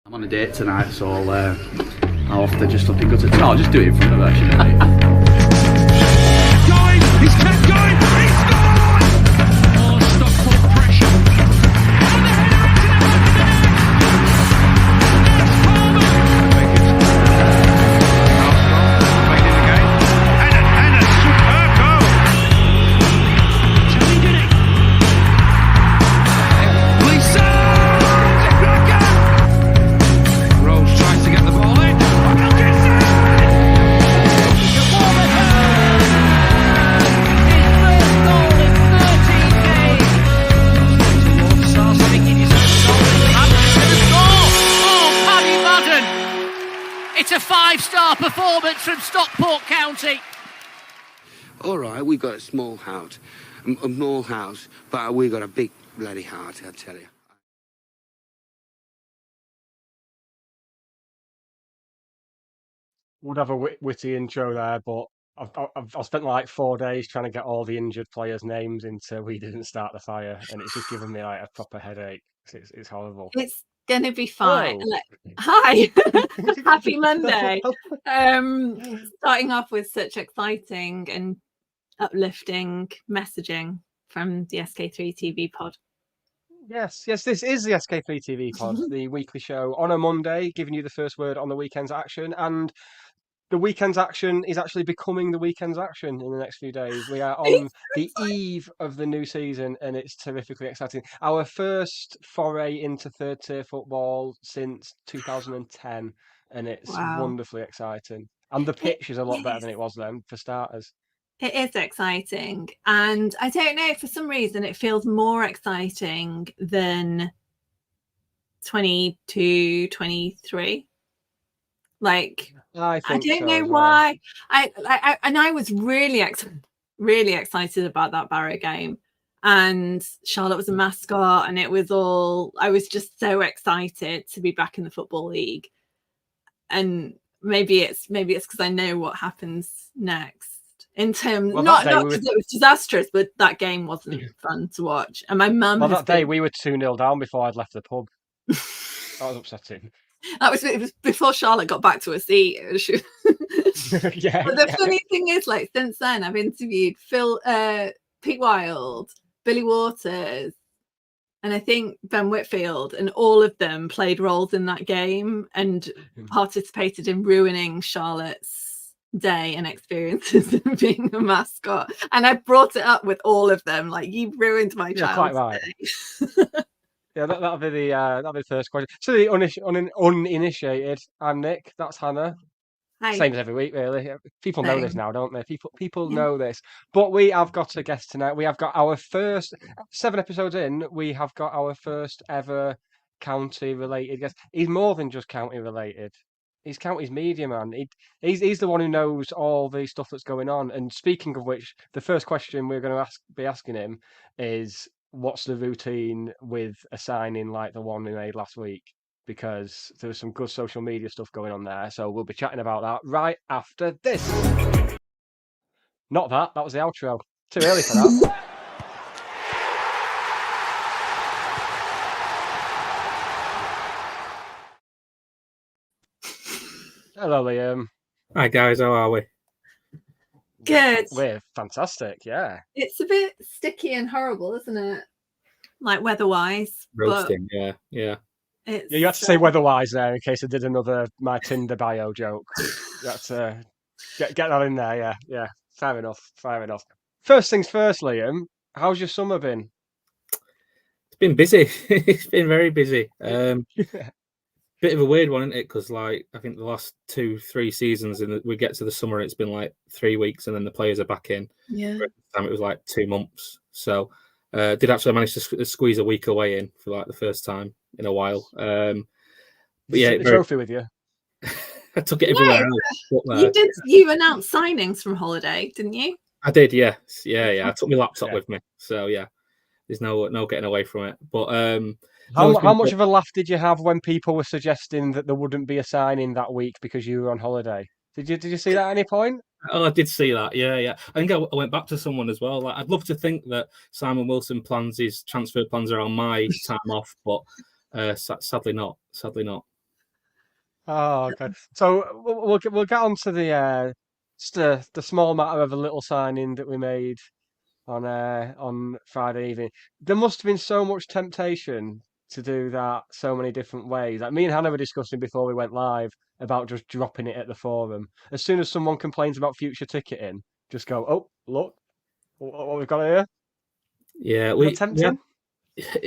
I'm on a date tonight, so I'll have to just look good. No, I'll just do it in front of her, shouldn't I? He's kept going! He scored! Oh, Stockport pressure. And the header and a superb goal. Johnny did it. Lisa! Rose tries to get the ball in. Wilkinson! It's a 5-star performance from Stockport County. All right, we've got a small house, a small house, but we've got a big bloody heart, I tell you. Would have a witty intro there, but I've spent like 4 days trying to get all the injured players' names into We Didn't Start the Fire, and it's just given me like a proper headache. It's horrible. It's gonna be fine. Hi, happy Monday. Starting off with such exciting and uplifting messaging from the SK3 TV pod. Yes, this is the SK3 TV pod, the weekly show on a Monday, giving you the first word on the weekend's action. And the weekend's action is actually becoming the weekend's action in the next few days. We are on the eve of the new season, and it's terrifically exciting. Our first foray into third-tier football since 2010, and it's wonderfully exciting. And the pitch is a lot better than it was then, for starters. It is exciting, and I don't know, for some reason it feels more exciting than 22, 23. Like, I don't know why. I was really excited about that Barrow game, and Charlotte was a mascot, and it was all. I was just so excited to be back in the Football League, and maybe it's because I know what happens next. In terms, not because it was disastrous, but that game wasn't fun to watch. And my mum. Well, that day we were 2-0 down before I'd left the pub. That was upsetting. It was before Charlotte got back to her seat. Yeah. But the funny thing is, like, since then, I've interviewed Pete Wild, Billy Waters, and I think Ben Whitfield, and all of them played roles in that game and participated in ruining Charlotte's day and experiences of being a mascot. And I brought it up with all of them, like, you ruined my child's right. day. Yeah, that'll be the first question. So the uninitiated, I'm Nick. That's Hannah. Hi. Same as every week, really. People know this now, don't they? People know this. But we have got a guest tonight. We have got our first 7 episodes in. We have got our first ever county-related guest. He's more than just county-related. He's county's media man. He's the one who knows all the stuff that's going on. And speaking of which, the first question we're going to be asking him is, what's the routine with a signing like the one we made last week? Because there was some good social media stuff going on there. So we'll be chatting about that right after this. Not that. That was the outro. Too early for that. Hello, Liam. Hi, guys. How are we? Good. We're fantastic, yeah. It's a bit sticky and horrible, isn't it? Like, weather-wise. Roasting, yeah. You had to say weather-wise there in case I did another my Tinder bio joke. That's get that in there, yeah. Fair enough. First things first, Liam. How's your summer been? It's been busy. It's been very busy. Bit of a weird one, isn't it? Because, like, I think the last 2-3 seasons, we get to the summer, it's been like 3 weeks, and then the players are back in. Yeah. At the time, it was like 2 months. So, did actually manage to squeeze a week away in for like the first time in a while. But yeah, the trophy with you. I took it everywhere else. You announced signings from holiday, didn't you? I did, yes. Yeah. I took my laptop with me, so yeah, there's no getting away from it. But how much of a laugh did you have when people were suggesting that there wouldn't be a signing that week because you were on holiday? Did you see that at any point? Oh, I did see that. Yeah. I think I went back to someone as well. Like, I'd love to think that Simon Wilson plans his transfer plans around my time off, but sadly not. Oh, okay. So we'll get on to the just the small matter of a little signing that we made on Friday evening. There must have been so much temptation to do that so many different ways. Like me and Hannah were discussing before we went live about just dropping it at the forum. As soon as someone complains about future ticketing, just go, oh, look, what we've got here. Yeah, tempting.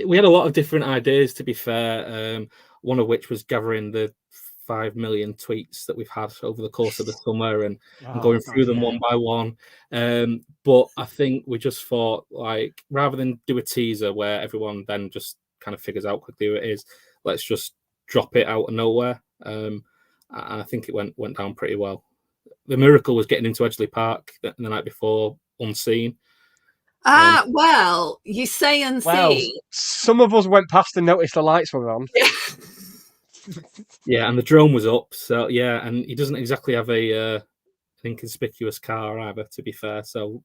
We had a lot of different ideas, to be fair. One of which was gathering the 5 million tweets that we've had over the course of the summer and going through them one by one. But I think we just thought, like, rather than do a teaser where everyone then just kind of figures out quickly who it is, let's just drop it out of nowhere. I think it went down pretty well. The miracle was getting into Edgeley Park the night before unseen. Well, you say unseen. Well, some of us went past and noticed the lights were on. Yeah, and the drone was up. So yeah, and he doesn't exactly have an inconspicuous car either, to be fair. So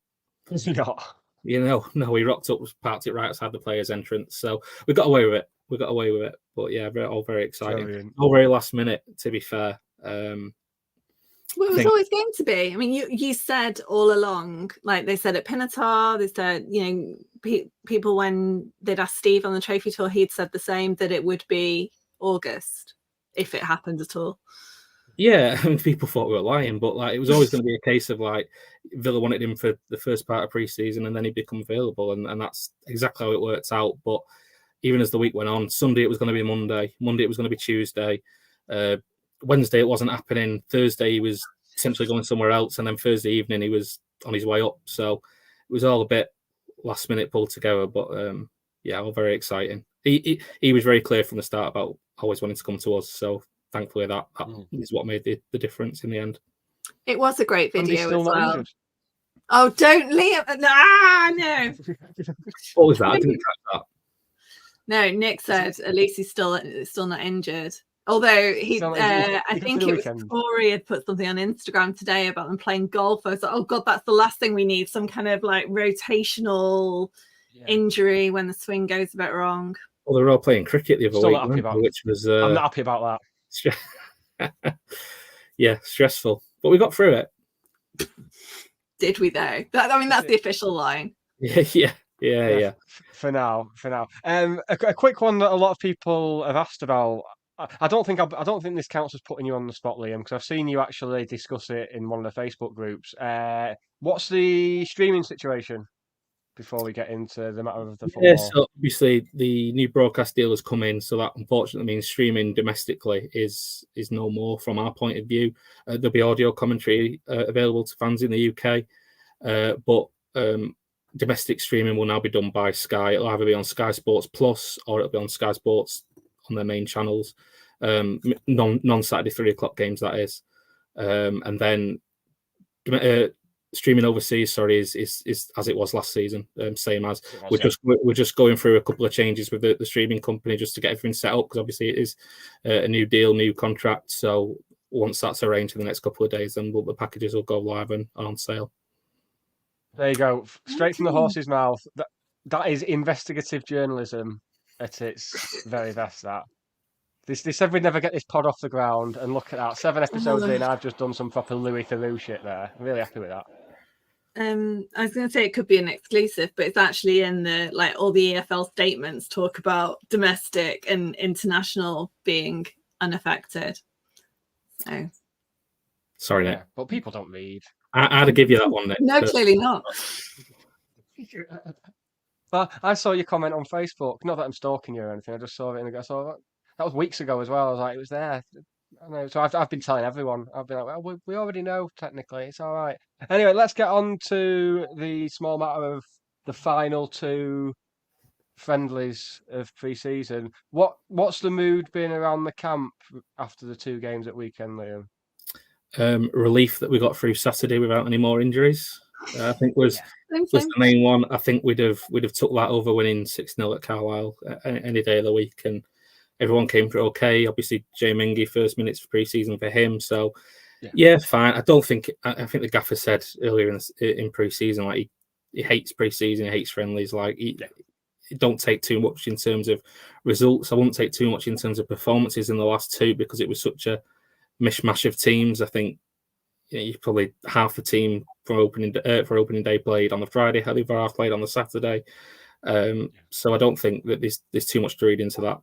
Does he not? No, he rocked up, parked it right outside the players' entrance. So we got away with it. But yeah, all very exciting. Brilliant. All very last minute, to be fair. Well, it was always going to be. I mean, you said all along, like they said at Pinatar, they said, people when they'd asked Steve on the trophy tour, he'd said the same, that it would be August if it happened at all. Yeah, I mean, people thought we were lying, but like it was always going to be a case of like Villa wanted him for the first part of pre-season and then he'd become available, and that's exactly how it worked out. But even as the week went on, Sunday it was going to be Monday it was going to be Tuesday, Wednesday it wasn't happening, Thursday he was essentially going somewhere else, and then Thursday evening he was on his way up. So it was all a bit last minute pulled together, but yeah, all very exciting. He was very clear from the start about always wanting to come to us, so thankfully that is what made the difference in the end. It was a great video as well. Injured. Oh, don't Liam! No. What was that? I didn't track that. No, Nick said at least he's still not injured. Although I think it was Corey had put something on Instagram today about them playing golf. I was like, oh god, that's the last thing we need, some kind of like rotational injury when the swing goes a bit wrong. Well, they were all playing cricket the other week, which was I'm not happy about that. Yeah, stressful, but we got through it. Did we though? That's the official line. Yeah. For now. A quick one that a lot of people have asked about. I don't think this counts as putting you on the spot, Liam, because I've seen you actually discuss it in one of the Facebook groups. What's the streaming situation before we get into the matter of the football? Yeah, so obviously the new broadcast deal has come in, so that unfortunately means streaming domestically is no more from our point of view. There'll be audio commentary available to fans in the UK, but domestic streaming will now be done by Sky. It'll either be on Sky Sports Plus or it'll be on Sky Sports on their main channels, non-Saturday 3 o'clock games, that is. And then streaming overseas, is as it was last season, same as. We're just going through a couple of changes with the streaming company just to get everything set up, because obviously it is a new deal, new contract. So once that's arranged in the next couple of days, then the packages will go live and on sale. There you go, straight from the horse's mouth. That is investigative journalism at its very best. That they said we'd never get this pod off the ground, and look at that, 7 episodes in, I've just done some proper Louis Theroux shit there. I'm really happy with that. I was going to say it could be an exclusive, but it's actually in the all the EFL statements talk about domestic and international being unaffected. So sorry, Nick. But people don't read. I had to give you that one, Nick. No, clearly not. Well, I saw your comment on Facebook. Not that I'm stalking you or anything. I just saw it and I saw that was weeks ago as well. I was like, it was there. I know. So I've been telling everyone. I've been like, well, we already know technically. It's all right. Anyway, let's get on to the small matter of the final 2 friendlies of pre-season. What's the mood been around the camp after the 2 games at weekend, Liam? Relief that we got through Saturday without any more injuries. I think was the main one. I think we'd have took that over winning 6-0 at Carlisle any day of the week, and everyone came through okay. Obviously, Jay Mingy, first minutes for pre-season for him, so yeah, fine. I think the gaffer said earlier in pre-season, like he hates pre-season, he hates friendlies. Like he don't take too much in terms of results. I won't take too much in terms of performances in the last 2, because it was such a mishmash of teams. I think you probably half the team for opening day played on the Friday, the other half played on the Saturday. So I don't think that there's too much to read into that.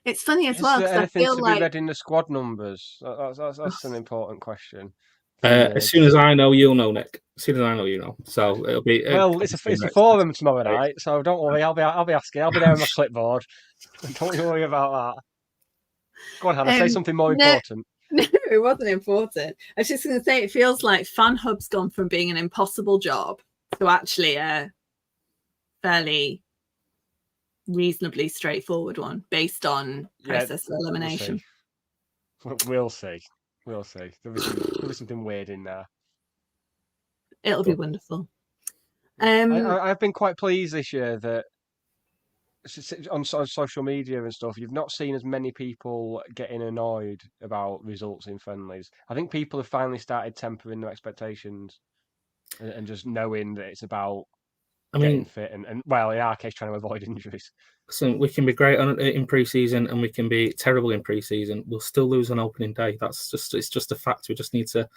It's funny as Is well there because I anything feel to like be read in the squad numbers? That's an important question. As soon as I know, you'll know, Nick. As soon as I know, you know. So it'll be it's a forum tomorrow night, so don't worry. I'll be asking. I'll be there with my clipboard. Don't you worry about that. Go on, Hannah. Say something more important. No, it wasn't important. I was just going to say it feels like Fan Hub's gone from being an impossible job to actually a fairly reasonably straightforward one based on process of elimination. We'll see. There'll be something weird in there. It'll be wonderful. I've been quite pleased this year that on social media and stuff, you've not seen as many people getting annoyed about results in friendlies. I think people have finally started tempering their expectations and just knowing that it's about getting fit and well, in our case, trying to avoid injuries. So we can be great in pre-season and we can be terrible in pre-season. We'll still lose on opening day. It's just a fact. We just need to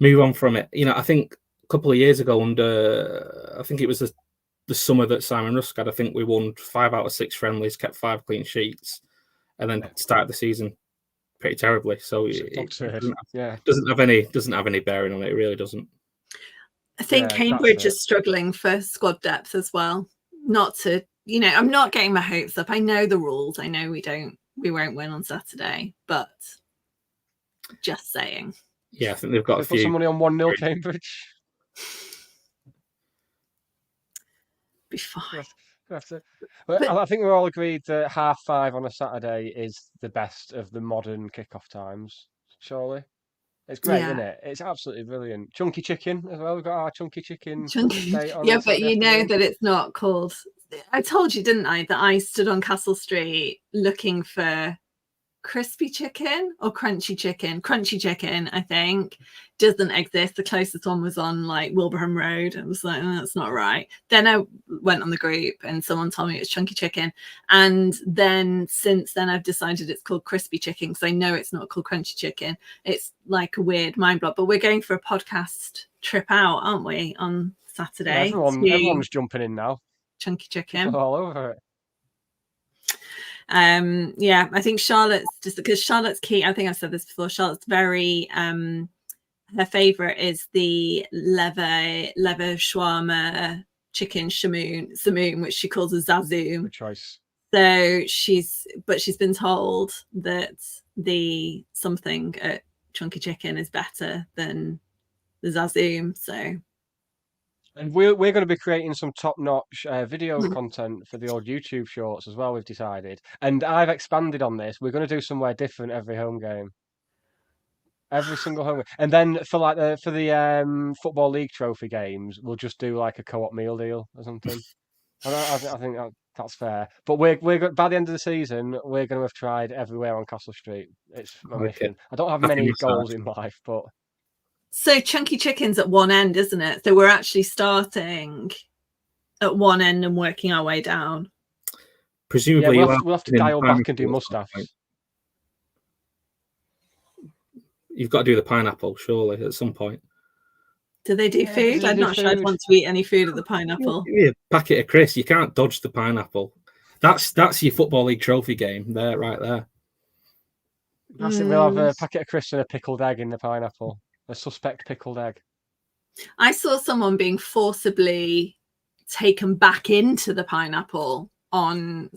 move on from it. I think a couple of years ago I think it was the summer that Simon Rusk had, I think we won 5 out of 6 friendlies, kept 5 clean sheets, and then started the season pretty terribly. So it doesn't have any bearing on it. It really doesn't. I think Cambridge is struggling for squad depth as well. Not to, I'm not getting my hopes up. I know the rules. I know we won't win on Saturday, but just saying. Yeah, I think they've got put some money on 1-0 Cambridge. Be fine. I think we're all agreed that 5:30 on a Saturday is the best of the modern kickoff times. Surely, it's great, isn't it? It's absolutely brilliant. Chunky chicken as well. We've got our chunky chicken. Yeah, but you know that it's not called. I told you, didn't I, that I stood on Castle Street looking for crispy chicken or crunchy chicken. Crunchy chicken, I think, doesn't exist. The closest one was on like Wilbraham Road. I was like, that's not right. Then I went on the group and someone told me it was chunky chicken. And then since then I've decided it's called crispy chicken because I know it's not called crunchy chicken. It's like a weird mind block. But we're going for a podcast trip out, aren't we, on Saturday? Yeah, everyone's jumping in now. Chunky chicken. People all over it. I think Charlotte's, just because Charlotte's key, I think I've said this before, Charlotte's very her favorite is the leather shawarma chicken samoon, which she calls a zazoom. Good choice. So she's been told that the something at Chunky Chicken is better than the zazoom. So and we're going to be creating some top-notch video content for the old YouTube shorts as well, we've decided. And I've expanded on this. We're going to do somewhere different every home game. Every single home game. And then for the Football League trophy games, we'll just do like a co-op meal deal or something. I think that's fair. But we're by the end of the season, we're going to have tried everywhere on Castle Street. It's my mission. I don't have many goals in life, but... So Chunky Chicken's at one end, isn't it? So we're actually starting at one end and working our way down. Presumably, we'll have to dial back and do mustaches. You've got to do the pineapple, surely, at some point. Do they do food? I'm not sure I'd want to eat any food at the pineapple. Yeah, packet of crisps. You can't dodge the pineapple. That's your Football League trophy game there, right there. That's it. We'll have a packet of crisps and a pickled egg in the pineapple. A suspect pickled egg. I saw someone being forcibly taken back into the pineapple on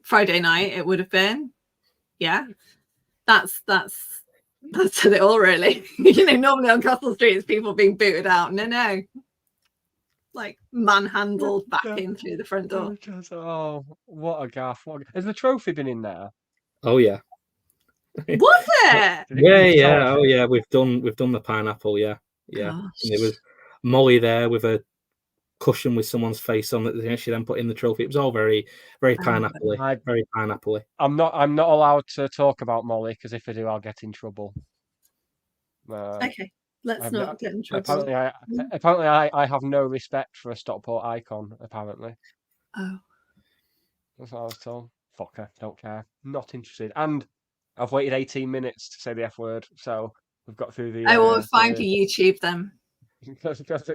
Friday night. It would have been, yeah. That's said it all, really. Normally on Castle Street, it's people being booted out. No, like manhandled back in through the front door. Oh, what a gaff! Has the trophy been in there? Oh yeah. Was it? Yeah. Oh yeah, we've done the pineapple. Yeah. And there was Molly there with a cushion with someone's face on that she then put in the trophy. It was all very, very pineapple-y. Very pineapple-y. I'm not allowed to talk about Molly because if I do, I'll get in trouble. Okay, let's not get in trouble. Apparently, I have no respect for a Stockport icon. Apparently. Oh. That's what I was told. Fuck her. Don't care. Not interested. And I've waited 18 minutes to say the F word, so we've got through the. I will find for YouTube then.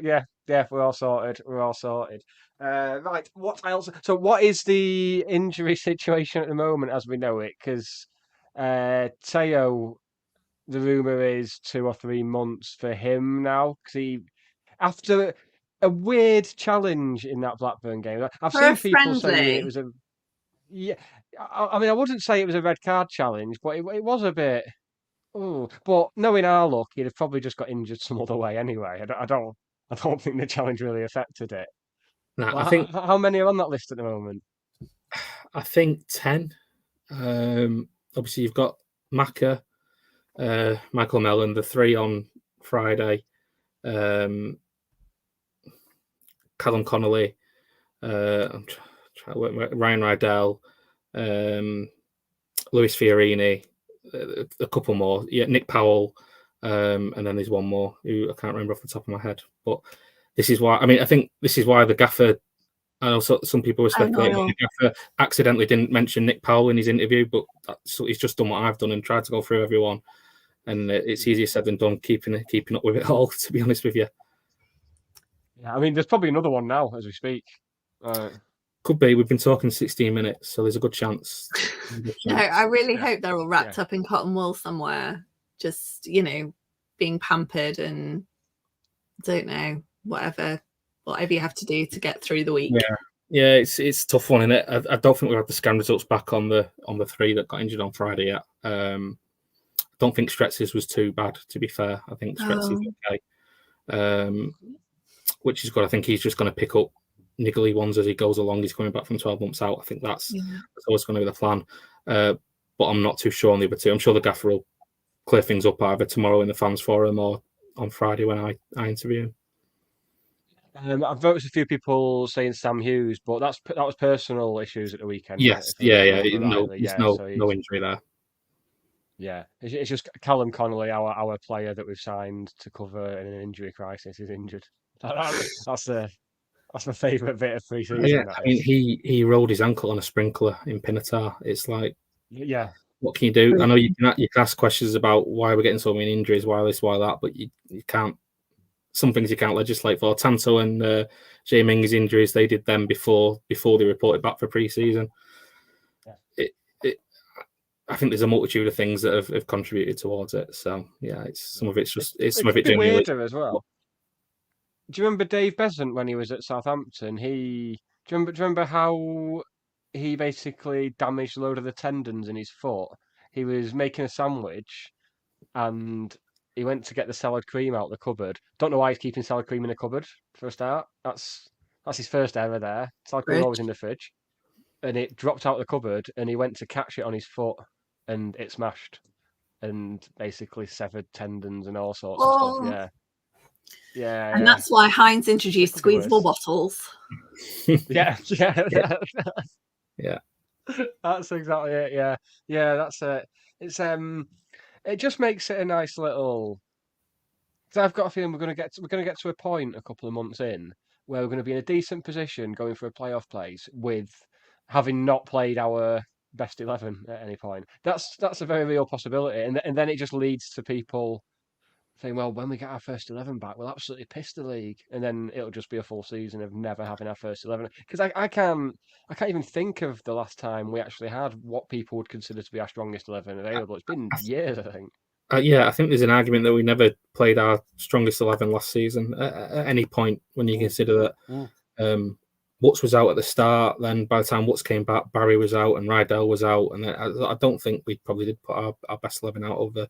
Yeah, we're all sorted. We're all sorted. Right, what else? So, what is the injury situation at the moment as we know it? Because Teo, the rumor is 2 or 3 months for him now. Because he, after a weird challenge in that Blackburn game, I've For seen a people saying it friendly. was a. Yeah, I mean, I wouldn't say it was a red card challenge, but it was a bit. Oh, but knowing our luck, he'd have probably just got injured some other way anyway. I don't think the challenge really affected it. Nah, Well, how many are on that list at the moment? I think 10. Obviously, you've got Maka, Michael Mellon, the 3 on Friday, Callum Connolly, Ryan Rydell, Lewis Fiorini, a couple more. Yeah, Nick Powell, and then there's one more who I can't remember off the top of my head. But this is why. I mean, I think this is why the gaffer. I know some people were speculating the gaffer accidentally didn't mention Nick Powell in his interview, but he's just done what I've done and tried to go through everyone. And it's easier said than done keeping up with it all, to be honest with you. Yeah, I mean, there's probably another one now as we speak. Could be. We've been talking 16 minutes, so there's a good chance. No, I really hope they're all wrapped up in cotton wool somewhere, just, being pampered and, don't know, whatever you have to do to get through the week. Yeah, it's a tough one, isn't it? I don't think we've had the scan results back on the 3 that got injured on Friday yet. I don't think Stretz's was too bad, to be fair. I think Stretz's okay, which is good. I think he's just going to pick up niggly ones as he goes along. He's coming back from 12 months out. I think that's always going to be the plan. But I'm not too sure on the other 2. I'm sure the gaffer will clear things up either tomorrow in the fans forum or on Friday when I interview him. I've noticed a few people saying Sam Hughes, but that was personal issues at the weekend. Yes, right? No injury there. Yeah, it's just Callum Connolly, our player that we've signed to cover in an injury crisis, is injured. That's my favourite bit of pre-season. Yeah, I mean, he rolled his ankle on a sprinkler in Pinatar. It's like, what can you do? I know you can ask questions about why we're getting so many injuries, why this, why that, but you can't. Some things you can't legislate for. Tanto and Jay Ming's injuries, they did them before they reported back for pre-season. Yeah. I think there's a multitude of things that have contributed towards it. So yeah, some of it genuinely weirder as well. Do you remember Dave Besant when he was at Southampton? Do you remember how he basically damaged a load of the tendons in his foot? He was making a sandwich and he went to get the salad cream out of the cupboard. Don't know why he's keeping salad cream in the cupboard for a start. That's his first error there. Salad cream always in the fridge. And it dropped out of the cupboard and he went to catch it on his foot and it smashed and basically severed tendons and all sorts of stuff. Yeah. And that's why Heinz introduced squeezable bottles. Yeah. Yeah. That's exactly it. Yeah, that's it. It's it just makes it a nice little. Because I've got a feeling we're going to get to a point a couple of months in where we're going to be in a decent position going for a playoff place with having not played our best 11 at any point. That's a very real possibility, and then it just leads to people saying, well, when we get our first 11 back, we'll absolutely piss the league, and then it'll just be a full season of never having our first 11. Because I can't even think of the last time we actually had what people would consider to be our strongest 11 available. It's been years, I think. I think there's an argument that we never played our strongest 11 last season at any point when you consider that Woods was out at the start. Then by the time Woods came back, Barry was out and Rydell was out, and I don't think we probably did put our best 11 out over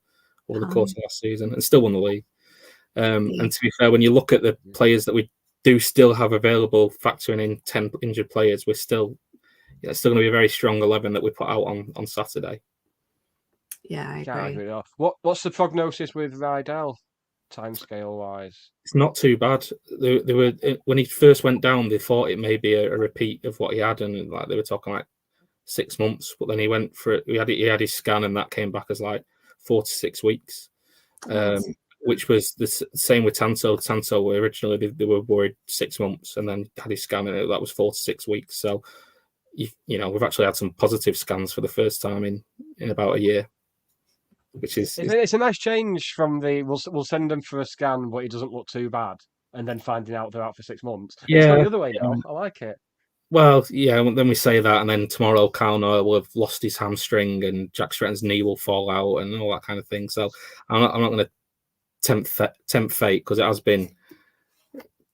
the course of last season and still won the league. And to be fair, when you look at the players that we do still have available, factoring in 10 injured players, we're still going to be a very strong 11 that we put out on Saturday. Yeah, I agree. What's the prognosis with Rydell, timescale wise? It's not too bad. They were when he first went down, they thought it may be a repeat of what he had, and like they were talking like 6 months. But then he went for it. He had his scan, and that came back as like 4 to 6 weeks, which was the same with Tanto. Tanto originally they were worried 6 months, and then had his scan, and that was 4 to 6 weeks. So, we've actually had some positive scans for the first time in about a year. which is it's a nice change from the we'll send them for a scan, but he doesn't look too bad, and then finding out they're out for 6 months. It's gone the other way now. I like it. Well, yeah, then we say that, and then tomorrow Cowner will have lost his hamstring, and Jack Stretton's knee will fall out, and all that kind of thing. So I'm not going to tempt fate, because it has been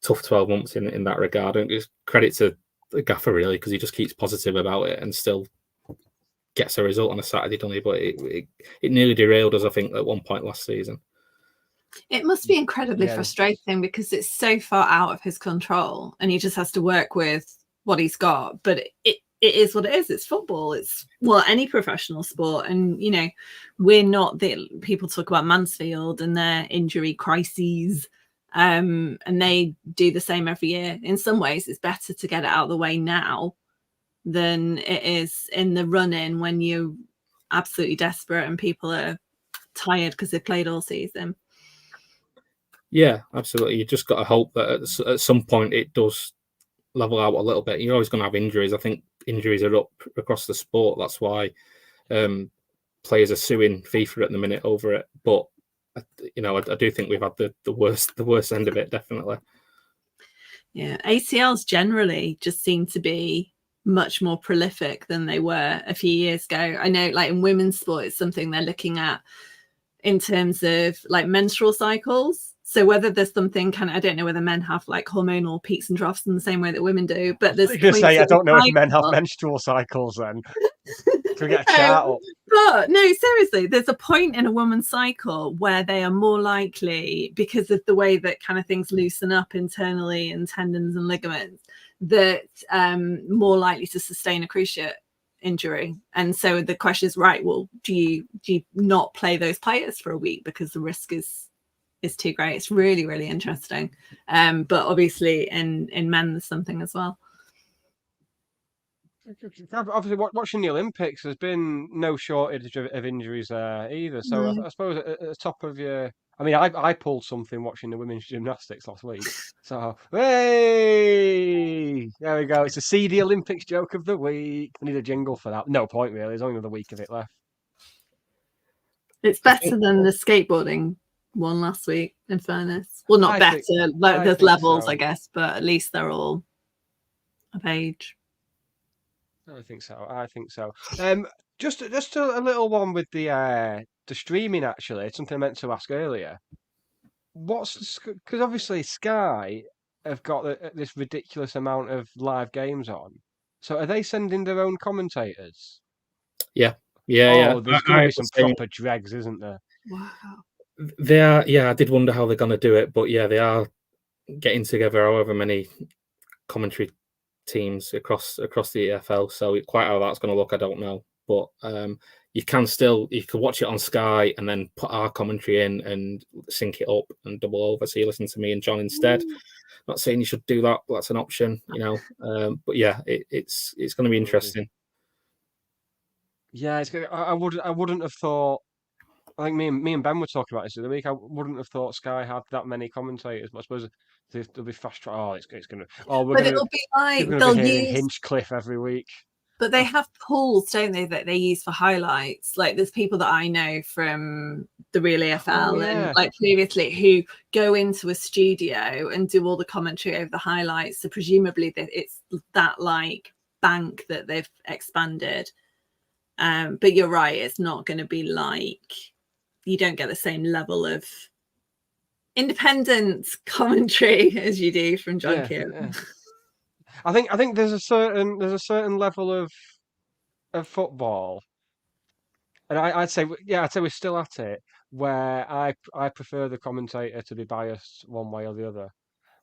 tough 12 months in that regard. And just credit to the gaffer, really, because he just keeps positive about it and still gets a result on a Saturday, doesn't he? But it nearly derailed us, I think, at one point last season. It must be incredibly frustrating, because it's so far out of his control, and he just has to work with what he's got. But it is what it is. It's football. It's any professional sport. And we're not the people talk about Mansfield and their injury crises, and they do the same every year. In some ways, it's better to get it out of the way now than it is in the run-in when you're absolutely desperate and people are tired because they've played all season. Yeah, absolutely. You just got to hope that at some point it does level out a little bit. You're always going to have injuries. I think injuries are up across the sport. That's why players are suing FIFA at the minute over it. But I do think we've had the worst end of it, definitely. Yeah, ACLs generally just seem to be much more prolific than they were a few years ago. I know, like in women's sport, it's something they're looking at in terms of like menstrual cycles. So whether there's something I don't know whether men have like hormonal peaks and troughs in the same way that women do, but there's I don't know if men have menstrual cycles then. Can we get a chart up? But no, seriously, there's a point in a woman's cycle where they are more likely, because of the way that kind of things loosen up internally and tendons and ligaments, that more likely to sustain a cruciate injury. And so the question is, right, well, do you not play those players for a week because the risk is too great? It's really, really interesting. But obviously in men there's something as well. Obviously, watching the Olympics, there's been no shortage of injuries there either. So I suppose at the top of your... I mean, I pulled something watching the women's gymnastics last week. So, hey! There we go. It's a seedy Olympics joke of the week. I need a jingle for that. No point, really. There's only another week of it left. It's better than the skateboarding one last week, in fairness. Well, not better. There's levels, so. I guess, but at least they're all of age. I think so. Just a little one with the streaming. Actually, it's something I meant to ask earlier. Because obviously Sky have got this ridiculous amount of live games on. So are they sending their own commentators? Yeah. There's going to be some proper dregs, isn't there? Wow. They are. Yeah, I did wonder how they're going to do it, but yeah, they are getting together however many commentary teams across the EFL. So quite how that's going to look, I don't know. But you can watch it on Sky and then put our commentary in and sync it up and double over, so you listen to me and John instead. Not saying you should do that, but that's an option, But yeah, it's going to be interesting. Yeah, I wouldn't have thought. I think me and Ben were talking about this the other week. I wouldn't have thought Sky had that many commentators, but I suppose they'll be fast track. Oh, it's going to. Oh, but it'll be like they'll use Hinchcliffe every week. But they have pools, don't they, that they use for highlights? Like there's people that I know from the Real EFL and like previously who go into a studio and do all the commentary over the highlights. So presumably it's that like bank that they've expanded. But you're right, it's not going to be like, you don't get the same level of independent commentary as you do from John Kieran. Yeah. I think there's a certain level of football, and I'd say we're still at it, where I prefer the commentator to be biased one way or the other.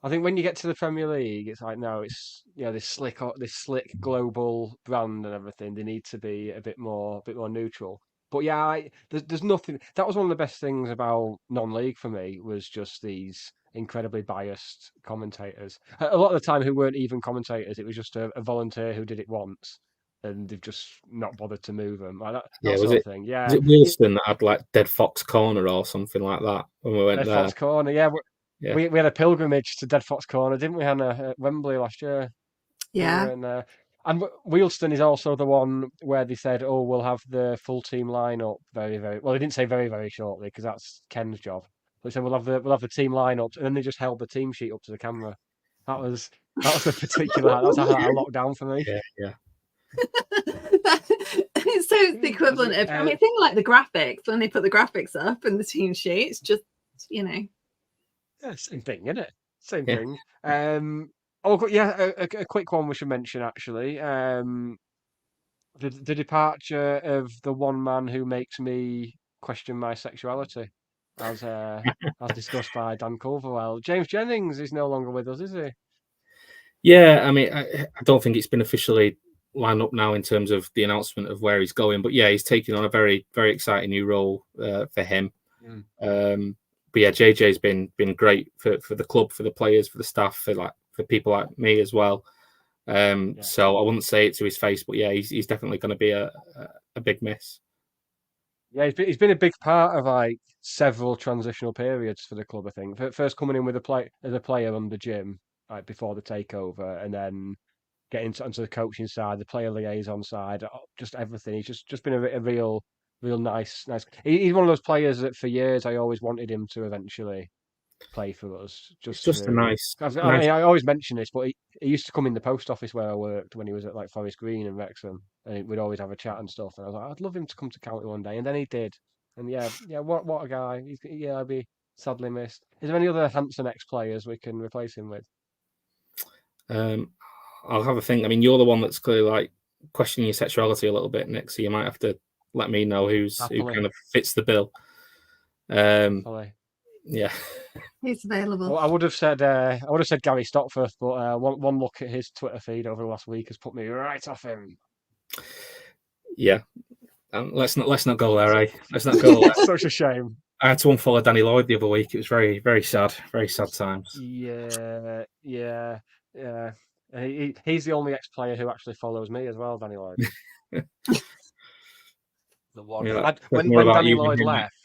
I think when you get to the Premier League, it's like, no, it's this slick global brand and everything. They need to be a bit more neutral. But yeah, there's nothing. That was one of the best things about non-league for me, was just these incredibly biased commentators. A lot of the time, who weren't even commentators. It was just a volunteer who did it once, and they've just not bothered to move them. Like that sort of thing. Yeah, was it Wilston that had like Dead Fox Corner or something like that when we went there? Dead Fox Corner, yeah. We had a pilgrimage to Dead Fox Corner, didn't we, Hannah, at Wembley last year? Yeah. And And Wealdstone is also the one where they said, "Oh, we'll have the full team lineup very, very." Well, they didn't say very, very shortly because that's Ken's job. But they said we'll have the team lineups, and then they just held the team sheet up to the camera. That was a particular. That was a lockdown for me. Yeah. So it's the equivalent of, I mean, think like the graphics, when they put the graphics up and the team sheet, it's just, Yeah, same thing, isn't it? Same thing. A quick one we should mention actually. The departure of the one man who makes me question my sexuality, as discussed by Dan Culverwell. James Jennings is no longer with us, is he? Yeah, I mean, I don't think it's been officially lined up now in terms of the announcement of where he's going, but yeah, he's taking on a very, very exciting new role for him. But yeah, JJ's been great for the club, for the players, for the staff, for people like me as well. So I wouldn't say it to his face, but yeah, he's definitely going to be a big miss. Yeah, he's been a big part of like several transitional periods for the club. I think first coming in with as a player under Jim, like before the takeover, and then getting onto the coaching side, the player liaison side, just everything. He's just been a real nice. He's one of those players that for years I always wanted him to eventually play for us. Just a nice. I always mention this, but he used to come in the post office where I worked when he was at like Forest Green and Wrexham, and we'd always have a chat and stuff. And I was like, I'd love him to come to County one day, and then he did. And yeah, what a guy. I'd be sadly missed. Is there any other Hampson ex-players we can replace him with? I'll have a think. I mean, you're the one that's clearly like questioning your sexuality a little bit, Nick. So you might have to let me know who kind of fits the bill. Yeah, he's available. Well, I would have said Gary Stockforth, but one look at his Twitter feed over the last week has put me right off him. Yeah, let's not go there, eh? Let's not go there. Such a shame. I had to unfollow Danny Lloyd the other week. It was very, very sad times. Yeah. He's the only ex-player who actually follows me as well, Danny Lloyd. The one. Yeah, when Danny Lloyd left,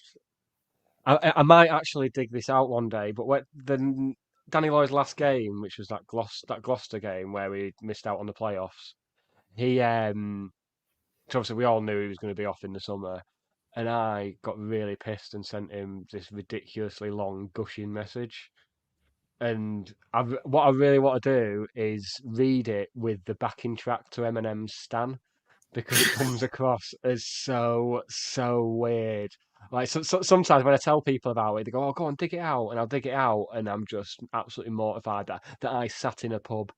I might actually dig this out one day, but when Danny Lloyd's last game, which was that Gloucester game where we missed out on the playoffs, he obviously we all knew he was going to be off in the summer, and I got really pissed and sent him this ridiculously long gushing message. And what I really want to do is read it with the backing track to Eminem's Stan, because it comes across as so weird. Like sometimes when I tell people about it, they go, "Oh, go on, dig it out," and I'll dig it out, and I'm just absolutely mortified that I sat in a pub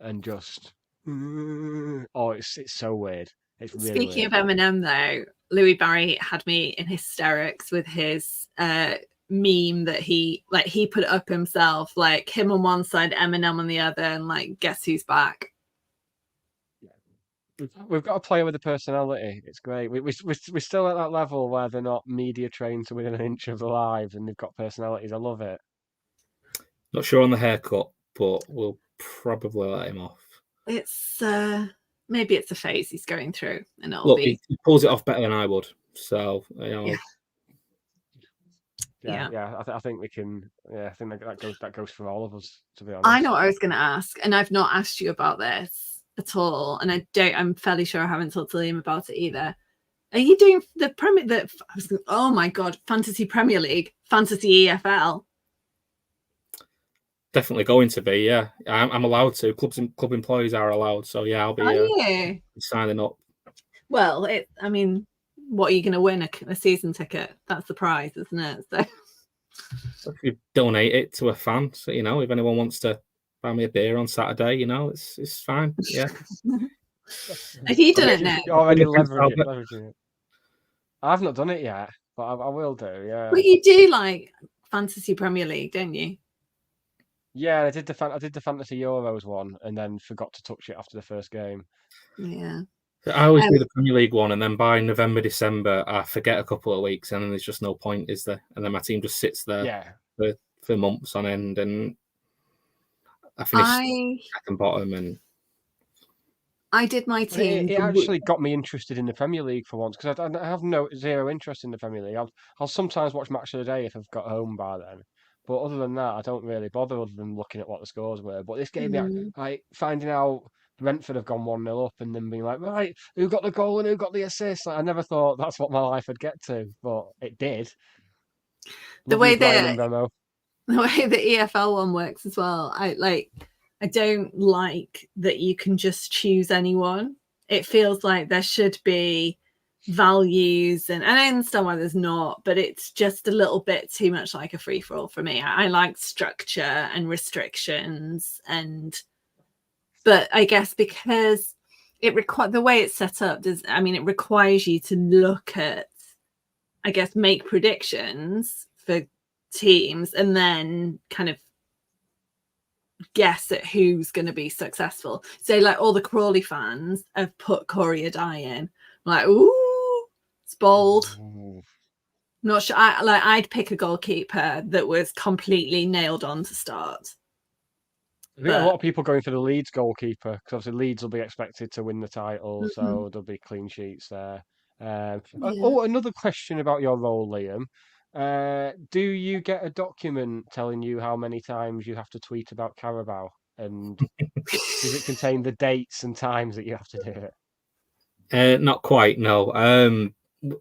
and just, it's so weird. It's really Speaking weird. of Eminem, though, Louie Barry had me in hysterics with his meme that he put it up himself, like him on one side, Eminem on the other, and like, guess who's back? We've got a player with a personality. It's great. We're still at that level where they're not media trained to within an inch of the live, and they've got personalities. I love it. Not sure on the haircut, but we'll probably let him off. It's maybe it's a phase he's going through, and he pulls it off better than I would. So I think we can. Yeah, I think that goes for all of us. To be honest, I know what I was going to ask, and I've not asked you about this at all, and I'm fairly sure I haven't talked to Liam about it either. Are you doing oh my god, Fantasy Premier League, Fantasy EFL? Definitely going to be, yeah. I'm allowed to. Club employees are allowed, so yeah, I'll be signing up. Well, I mean, what are you going to win? A season ticket? That's the prize, isn't it? So if you donate it to a fan, so if anyone wants to buy me a beer on Saturday, it's fine. Yeah. Have you done it now? You're already leveraging it. I've not done it yet, but I will do. Yeah. But you do like Fantasy Premier League, don't you? Yeah, I did the Fantasy Euros one, and then forgot to touch it after the first game. Yeah. I always do the Premier League one, and then by November, December, I forget a couple of weeks, and then there's just no point, is there? And then my team just sits there for months on end, and I finished second bottom. And I did my team. It actually got me interested in the Premier League for once, because I have zero interest in the Premier League. I'll sometimes watch Match of the Day if I've got home by then. But other than that, I don't really bother other than looking at what the scores were. But this gave me like finding out Brentford have gone 1-0 up and then being like, right, who got the goal and who got the assist? Like, I never thought that's what my life would get to, but it did. The way the EFL one works as well, I don't like that you can just choose anyone. It feels like there should be values, and I understand why there's not, but it's just a little bit too much like a free-for-all for me. I like structure and restrictions, but I guess because the way it's set up it requires you to look at, I guess, make predictions for teams and then kind of guess at who's going to be successful. So like all the Crawley fans have put Corey Adai in. I'm like, ooh, it's bold. Not sure. I'd pick a goalkeeper that was completely nailed on to start. I think a lot of people going for the Leeds goalkeeper, because obviously Leeds will be expected to win the title, so there'll be clean sheets there. Oh, another question about your role, Liam. Do you get a document telling you how many times you have to tweet about Carabao? And does it contain the dates and times that you have to do it? Not quite, no.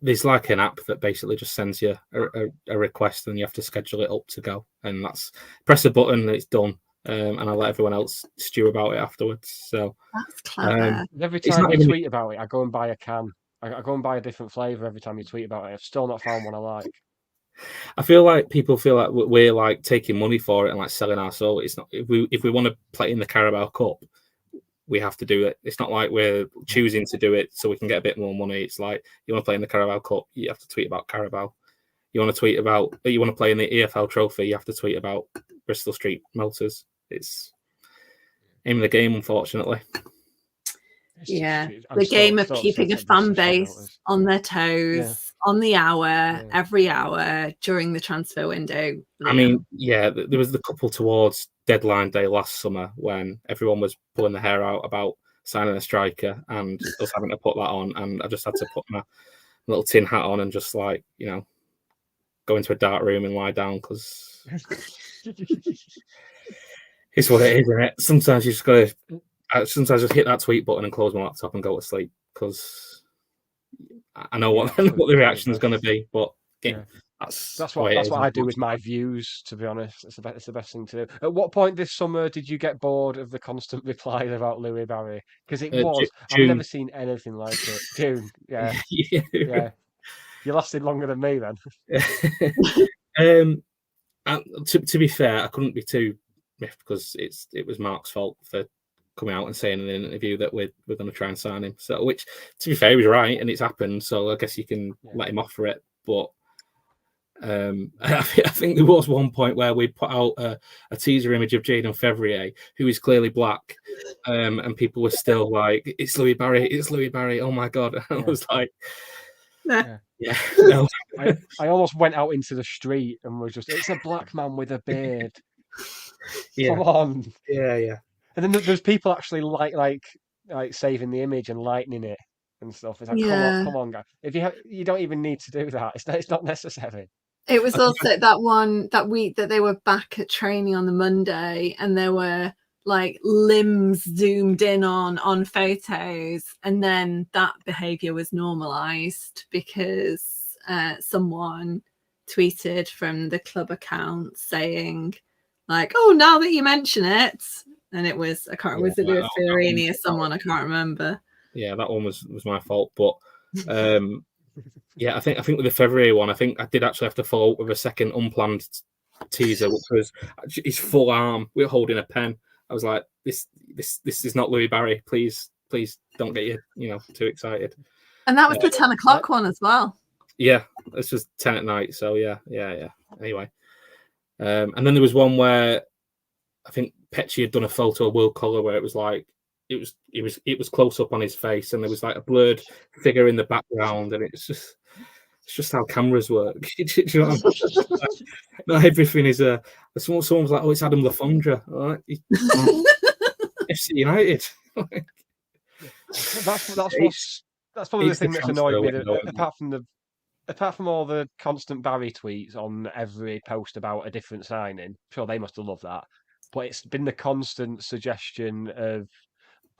There's like an app that basically just sends you a request and you have to schedule it up to go. And that's press a button and it's done. And I let everyone else stew about it afterwards. So that's clever. Every time you tweet about it, I go and buy a can. I go and buy a different flavour every time you tweet about it. I've still not found one I like. I feel like people feel like we're like taking money for it and like selling our soul. It's not. If we want to play in the Carabao Cup, we have to do it. It's not like we're choosing to do it so we can get a bit more money. It's like you want to play in the Carabao Cup, you have to tweet about Carabao. You want to tweet about you want to play in the EFL Trophy, you have to tweet about Bristol Street Motors. It's aim of the game, unfortunately. Yeah, the game of keeping a fan base on their toes, on the hour, every hour during the transfer window. Liam. I mean, there was the couple towards deadline day last summer when everyone was pulling their hair out about signing a striker and us having to put that on, and I just had to put my little tin hat on and just like, go into a dark room and lie down because it's what it is, isn't it? Sometimes you just got to. Sometimes I just hit that tweet button and close my laptop and go to sleep because I know what the reaction is going to be. But that's what I do with my views. To be honest, it's the best thing to do. At what point this summer did you get bored of the constant replies about Louie Barry? Because it was I've never seen anything like it. June, yeah. You lasted longer than me then. To be fair, I couldn't be too miffed because it was Mark's fault for coming out and saying in an interview that we're going to try and sign him. So, which, to be fair, he was right and it's happened. So I guess you can let him off for it. But I think there was one point where we put out a teaser image of Jadon Fevrier, who is clearly black, and people were still like, "It's Louie Barry! It's Louie Barry! Oh my god!" And I was like, "Yeah." No. I almost went out into the street and was just, "It's a black man with a beard." Come on. Yeah. And then there's people actually like saving the image and lightening it and stuff. It's like, come on, guys. If you don't even need to do that. It's not necessary. It was also that week that they were back at training on the Monday, and there were like limbs zoomed in on photos, and then that behaviour was normalised because someone tweeted from the club account saying like, "Oh, now that you mention it." And it was, was it Lewis Fiorini or someone? I can't remember. Yeah, that one was my fault. But I think with the February one, I think I did actually have to follow up with a second unplanned teaser, which was his full arm. We're holding a pen. I was like, this is not Louie Barry. Please don't get you too excited. And that was the 10 o'clock one as well. Yeah, this was 10 at night. So yeah. Anyway, and then there was one where I think Pecci had done a photo of Will Collar where it was like it was close up on his face and there was like a blurred figure in the background, and it's just how cameras work. Do you know what I mean? Not everything is someone was like, "Oh, it's Adam Lafondra." All right. FC United. That's probably the thing that's annoyed me. Apart from all the constant Barry tweets on every post about a different signing, sure they must have loved that. But it's been the constant suggestion of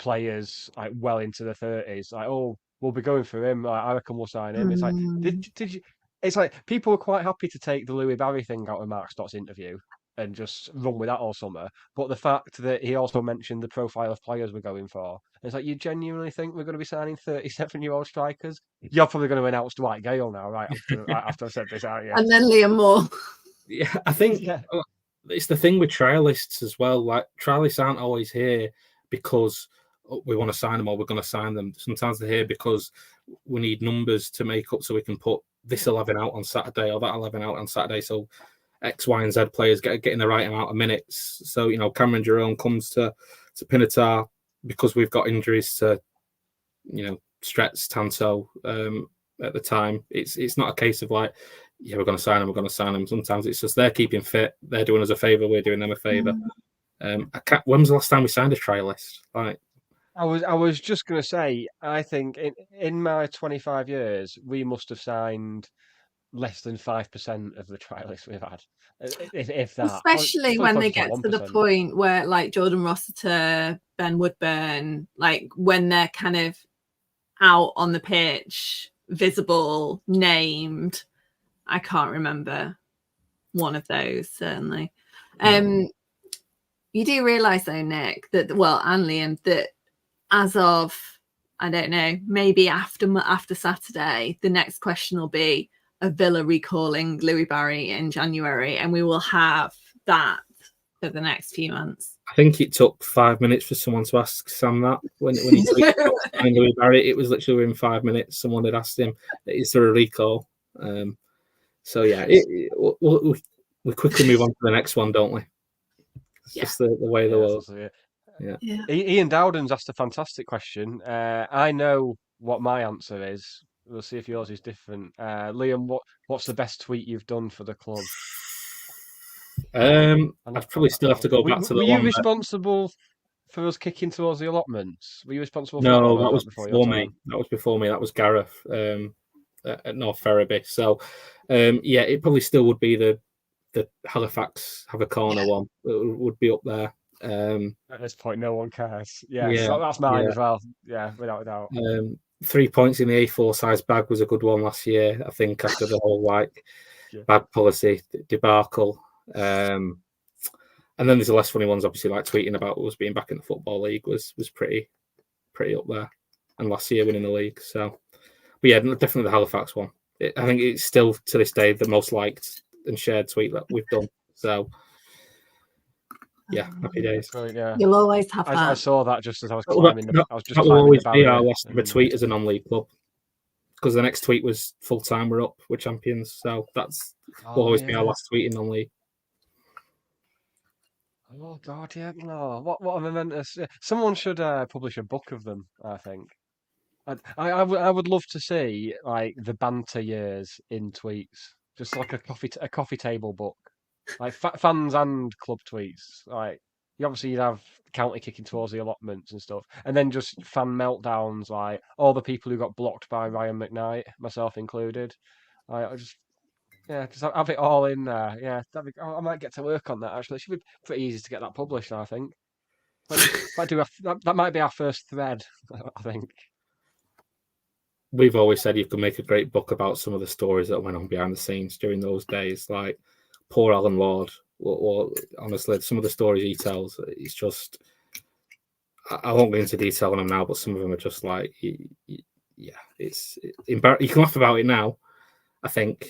players like well into the 30s. Like, oh, we'll be going for him. Like, I reckon we'll sign him. It's like, did you? It's like people were quite happy to take the Louie Barry thing out of Mark Stott's interview and just run with that all summer. But the fact that he also mentioned the profile of players we're going for, it's like, you genuinely think we're going to be signing 37-year-old strikers? You're probably going to announce Dwight Gale now, right after I said this, aren't you? And then Liam Moore. Yeah, I think it's the thing with trialists as well. Like, trialists aren't always here because we want to sign them or we're going to sign them. Sometimes they're here because we need numbers to make up so we can put this 11 out on Saturday or that 11 out on Saturday. So X, Y, and Z players getting the right amount of minutes. So, you know, Cameron Jerome comes to Pinatar because we've got injuries to, you know, Stretz, Tanto at the time. It's not a case of like, yeah, we're going to sign them. Sometimes it's just they're keeping fit. They're doing us a favour. We're doing them a favour. When was the last time we signed a trialist? Like, I was just going to say, I think in my 25 years, we must have signed less than 5% of the trialists we've had, if that. Especially when they get to the point where, like, Jordan Rossiter, Ben Woodburn, like when they're kind of out on the pitch, visible, named. I can't remember one of those, certainly. You do realise, though, Nick, that, well, and Liam, that as of, I don't know, maybe after Saturday, the next question will be a Villa recalling Louie Barry in January, and we will have that for the next few months. I think it took 5 minutes for someone to ask Sam that when he tweeted Louie Barry. It was literally within 5 minutes someone had asked him, is there a recall? So yeah, we quickly move on to the next one, don't we? It's just the way of the world. Yeah. Ian Dowden's asked a fantastic question. I know what my answer is. We'll see if yours is different. Liam, what's the best tweet you've done for the club? I'd probably still have to go back to the one. Were you responsible for us kicking towards the allotments? Were you responsible for that? No, that was before me. That was before me. That was Gareth at North Ferriby. So, yeah, it probably still would be the Halifax have a corner one. It would be up there. At this point, no one cares. Yeah, so that's mine as well. Yeah, without a doubt. 3 points in the A4 size bag was a good one last year, I think, after the whole bag policy debacle. And then there's the less funny ones, obviously, like tweeting about us being back in the Football League was pretty up there. And last year winning the league. So, but yeah, definitely the Halifax one. I think it's still to this day the most liked and shared tweet that we've done. So, yeah, happy days. Yeah. You'll always have that. I saw that just as I was climbing. That will always be our last ever tweet as a non-league club, because the next tweet was full time. We're up, we're champions. So will always be our last tweet in non-league. Oh God, yeah, no. What a momentous! Someone should publish a book of them. I think. I would love to see like the banter years in tweets, just like a coffee table book, like fans and club tweets. Like you'd have County kicking towards the allotments and stuff, and then just fan meltdowns, like all the people who got blocked by Ryan McKnight, myself included. Just have it all in there. Yeah, I might get to work on that actually. It should be pretty easy to get that published, I think. That might be our first thread, I think. We've always said you could make a great book about some of the stories that went on behind the scenes during those days, like poor Alan Lord. Or honestly, some of the stories he tells, it's just, I won't go into detail on them now, but some of them are just like, yeah, it's embarrassing. You can laugh about it now, I think,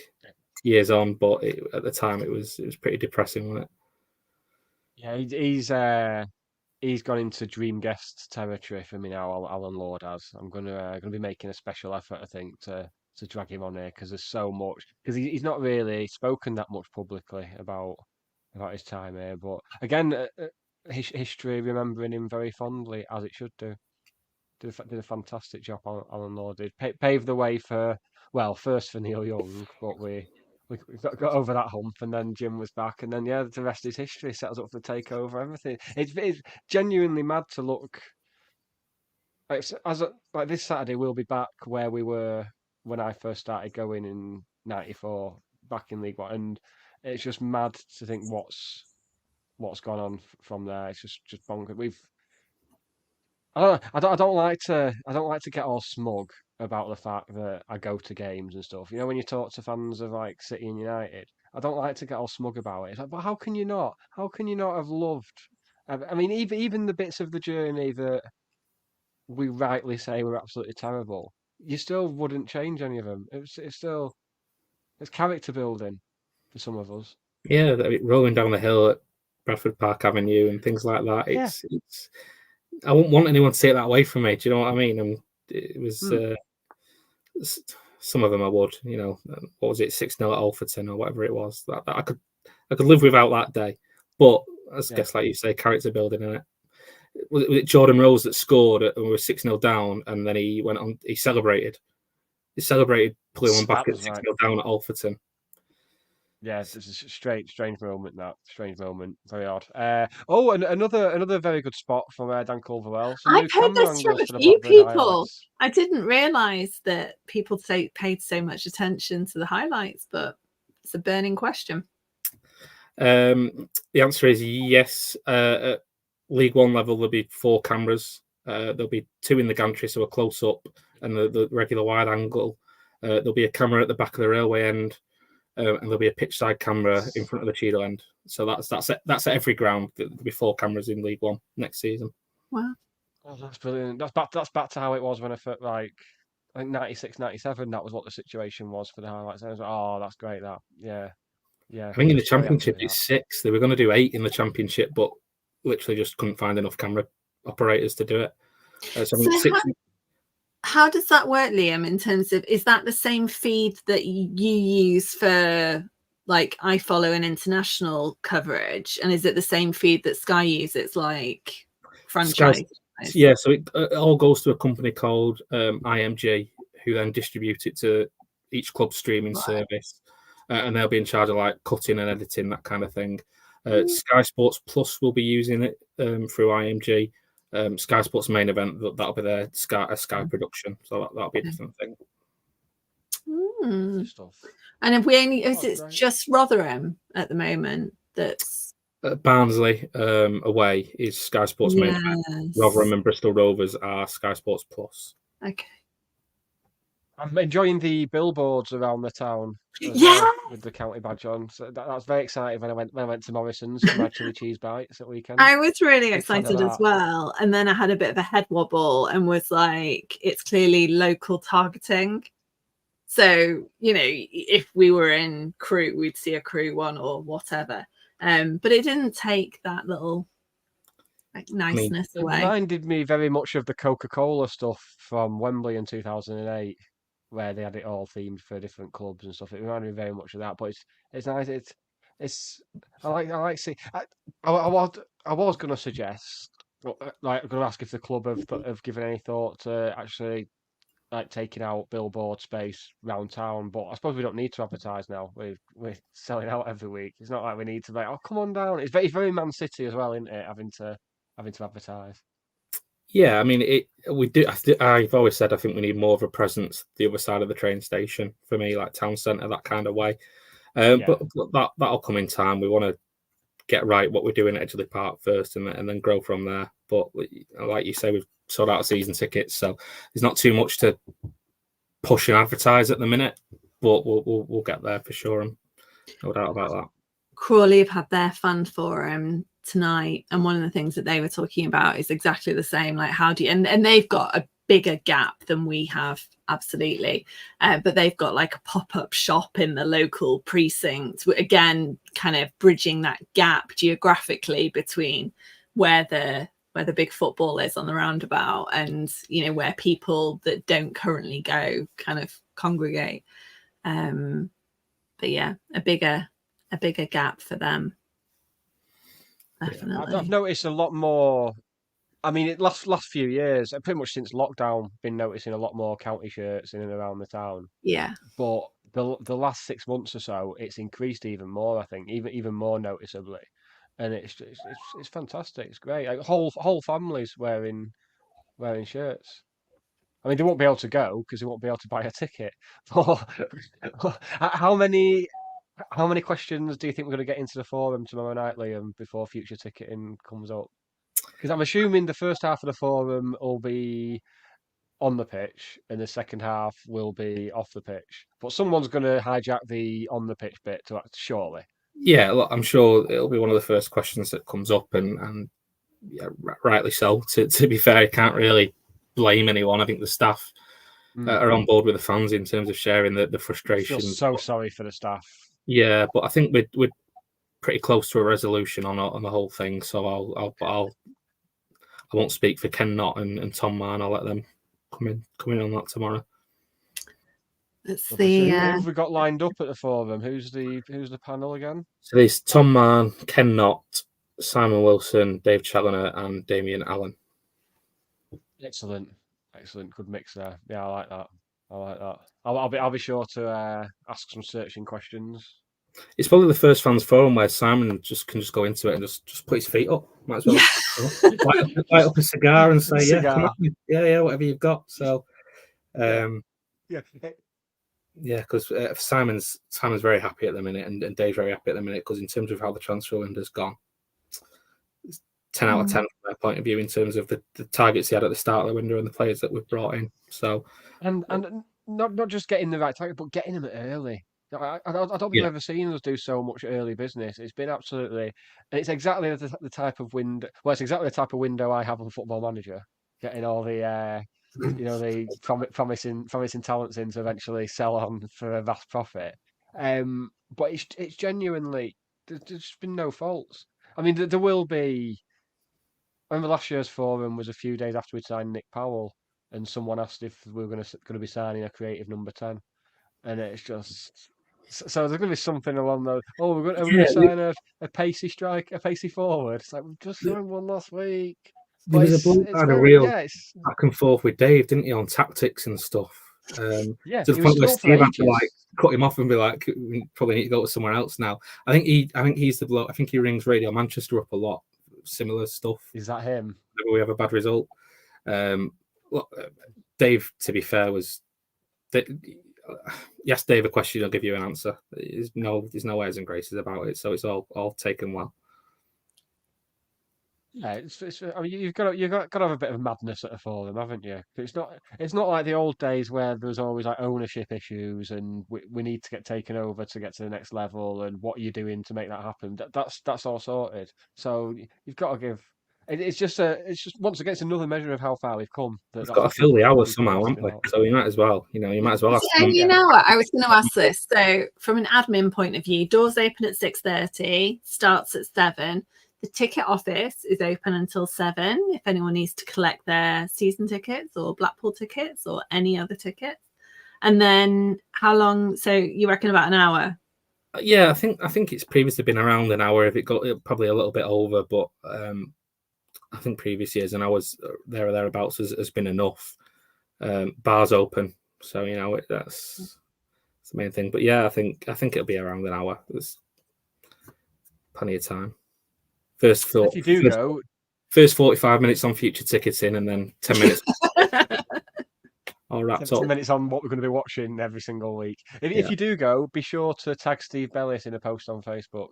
years on, but at the time it was pretty depressing, wasn't it? Yeah, he's gone into dream guest territory for me now. Alan Lord has. I'm gonna be making a special effort, I think, to drag him on here because there's so much. Because he's not really spoken that much publicly about his time here. But again, history remembering him very fondly, as it should do. Did a fantastic job. Alan Lord did pave the way for, well, first for Neil Young, but we got over that hump, and then Jim was back, and then the rest is history. Set us up for the takeover. Everything. It's genuinely mad to look. Like this Saturday, we'll be back where we were when I first started going in '94, back in League One, and it's just mad to think what's gone on from there. It's just bonkers. I don't like to get all smug about the fact that I go to games and stuff. You know, when you talk to fans of like City and United, I don't like to get all smug about it. It's like, but how can you not? How can you not have loved? I mean, even the bits of the journey that we rightly say were absolutely terrible, you still wouldn't change any of them. It's character building for some of us. Yeah, rolling down the hill at Bradford Park Avenue and things like that. Yeah. It's. I wouldn't want anyone to take that away from me. Do you know what I mean? And it was some of them I would. You know, what was it, 6-0 at Alfreton or whatever it was. That I could live without that day. But I guess, like you say, character building in it. Was it Jordan Rose that scored and we were 6-0 down, and then he went on. He celebrated. Pulling one back at 6-0 down at Alfreton. Yeah, it's a strange moment. Strange moment, very odd. And another very good spot from Dan Culverwell. I've heard this from a few people. I didn't realise that people paid so much attention to the highlights, but it's a burning question. The answer is yes. At League One level, there'll be 4 cameras. There'll be 2 in the gantry, so a close up, and the regular wide angle. There'll be a camera at the back of the railway end. And there'll be a pitch side camera in front of the Cheadle end. So that's at every ground. There'll be 4 cameras in League One next season. Wow, that's brilliant. That's back to how it was when I think 96, 97. That was what the situation was for the highlights. I was like, oh, that's great. Yeah. I think in the Championship it's 6. They were going to do 8 in the Championship, but literally just couldn't find enough camera operators to do it. So 6. How does that work, Liam, in terms of, is that the same feed that you use for like iFollow and international coverage? And is it the same feed that Sky uses, like franchise? Yeah, so it all goes to a company called IMG, who then distribute it to each club streaming service. And they'll be in charge of like cutting and editing, that kind of thing. Sky Sports Plus will be using it through IMG. Sky Sports main event, that'll be their Sky production, so that'll be a different thing. And if it's just Rotherham at the moment that's Barnsley away is Sky Sports main event. Rotherham and Bristol Rovers are Sky Sports Plus. Okay. I'm enjoying the billboards around the town. With the county badge on. So that was very exciting when I went to Morrison's for my chili cheese bites at weekend. I was really excited as well. And then I had a bit of a head wobble and was like, it's clearly local targeting. So, you know, if we were in Crewe, we'd see a Crewe one or whatever. But it didn't take that little niceness away. It reminded me very much of the Coca-Cola stuff from Wembley in 2008. Where they had it all themed for different clubs and stuff. It reminded me very much of that, but it's nice. I like see. I was going to suggest, like, I'm going to ask if the club have given any thought to actually like taking out billboard space round town. But I suppose we don't need to advertise now. We're selling out every week. It's not like we need to like, oh, come on down. It's very Man City as well, isn't it? Having to advertise. Yeah, I mean, we do. I've always said I think we need more of a presence the other side of the train station for me, like town centre, that kind of way. But that'll come in time. We want to get right what we're doing at Edgeley Park first, and then grow from there. But like you say, we've sold out season tickets, so there's not too much to push and advertise at the minute. But we'll get there for sure. And no doubt about that. Crawley have had their fund forum tonight, and one of the things that they were talking about is exactly the same, like how do you and they've got a bigger gap than we have, absolutely, but they've got like a pop-up shop in the local precinct, again kind of bridging that gap geographically between where the big football is on the roundabout and, you know, where people that don't currently go kind of congregate. But yeah, a bigger gap for them. Definitely. I've noticed a lot more. I mean, last few years, pretty much since lockdown, been noticing a lot more county shirts in and around the town. Yeah. But the last 6 months or so, it's increased even more. I think even more noticeably, and it's fantastic. It's great. Like, whole families wearing shirts. I mean, they won't be able to go because they won't be able to buy a ticket. How many questions do you think we're going to get into the forum tomorrow night, Liam, before future ticketing comes up? Because I'm assuming the first half of the forum will be on the pitch and the second half will be off the pitch. But someone's going to hijack the on the pitch bit to act, surely. Yeah, look, I'm sure it'll be one of the first questions that comes up, and yeah, rightly so. To be fair, I can't really blame anyone. I think the staff are on board with the fans in terms of sharing the frustration. I feel so sorry for the staff. Yeah, but I think we're pretty close to a resolution on the whole thing. So I won't speak for Ken Knott and Tom Mann. I'll let them come in on that tomorrow. Let's So see. who have we got lined up at the forum? Who's the panel again? So there's Tom Mann, Ken Knott, Simon Wilson, Dave Challoner, and Damien Allen. Excellent. Good mix there. Yeah, I like that. I'll be sure to ask some searching questions. It's probably the first fans forum where Simon can just go into it and just put his feet up. Might as well light up a cigar and say, yeah, come on. Yeah, whatever you've got. So, because Simon's very happy at the minute, and Dave's very happy at the minute, because in terms of how the transfer window's gone, it's 10 out of 10 from their point of view in terms of the targets he had at the start of the window and the players that we've brought in. So, and not just getting the right target, but getting them early. I don't think I've ever seen us do so much early business. It's been absolutely, and it's exactly the type of window. Well, it's exactly the type of window I have on Football Manager, getting all the the promising talents in to eventually sell on for a vast profit. But it's genuinely, there's just been no faults. I mean, there will be. I remember last year's forum was a few days after we signed Nick Powell, and someone asked if we were going to be signing a creative number 10, and it's just. So there's going to be something along those. Oh, we're going to sign a pacey strike, a pacey forward. It's like we've just signed one last week. There was a real back and forth with Dave, didn't he, on tactics and stuff? To the point where Steve had to cut him off and be like, "We probably need to go to somewhere else now." I think he's the bloke. I think he rings Radio Manchester up a lot. Similar stuff. Is that him? Whenever we have a bad result. Dave, to be fair, was. You ask Dave a question, he'll give you an answer. There's no airs and graces about it, so it's all taken well. Yeah, I mean, you've got to have a bit of madness at a forum, haven't you? It's not like the old days where there was always like ownership issues and we need to get taken over to get to the next level, and what are you doing to make that happen? That's all sorted. So you've got to give. It's just once again, it's another measure of how far we've come. We've got to fill the hours somehow, haven't we? So you might as well, ask them. You know what? I was going to ask this. So from an admin point of view, doors open at 6:30, starts at 7. The ticket office is open until 7 if anyone needs to collect their season tickets or Blackpool tickets or any other tickets. And then how long? So you reckon about an hour? Yeah, I think it's previously been around an hour. If it got probably a little bit over, but I think previous years an hour's there or thereabouts has been enough. Bars open, so that's the main thing. But yeah, I think it'll be around an hour. There's plenty of time. First 45 minutes on future ticketing, and then 10 minutes all wrapped 10 minutes on what we're going to be watching every single week. If you do go, be sure to tag Steve Bellis in a post on Facebook,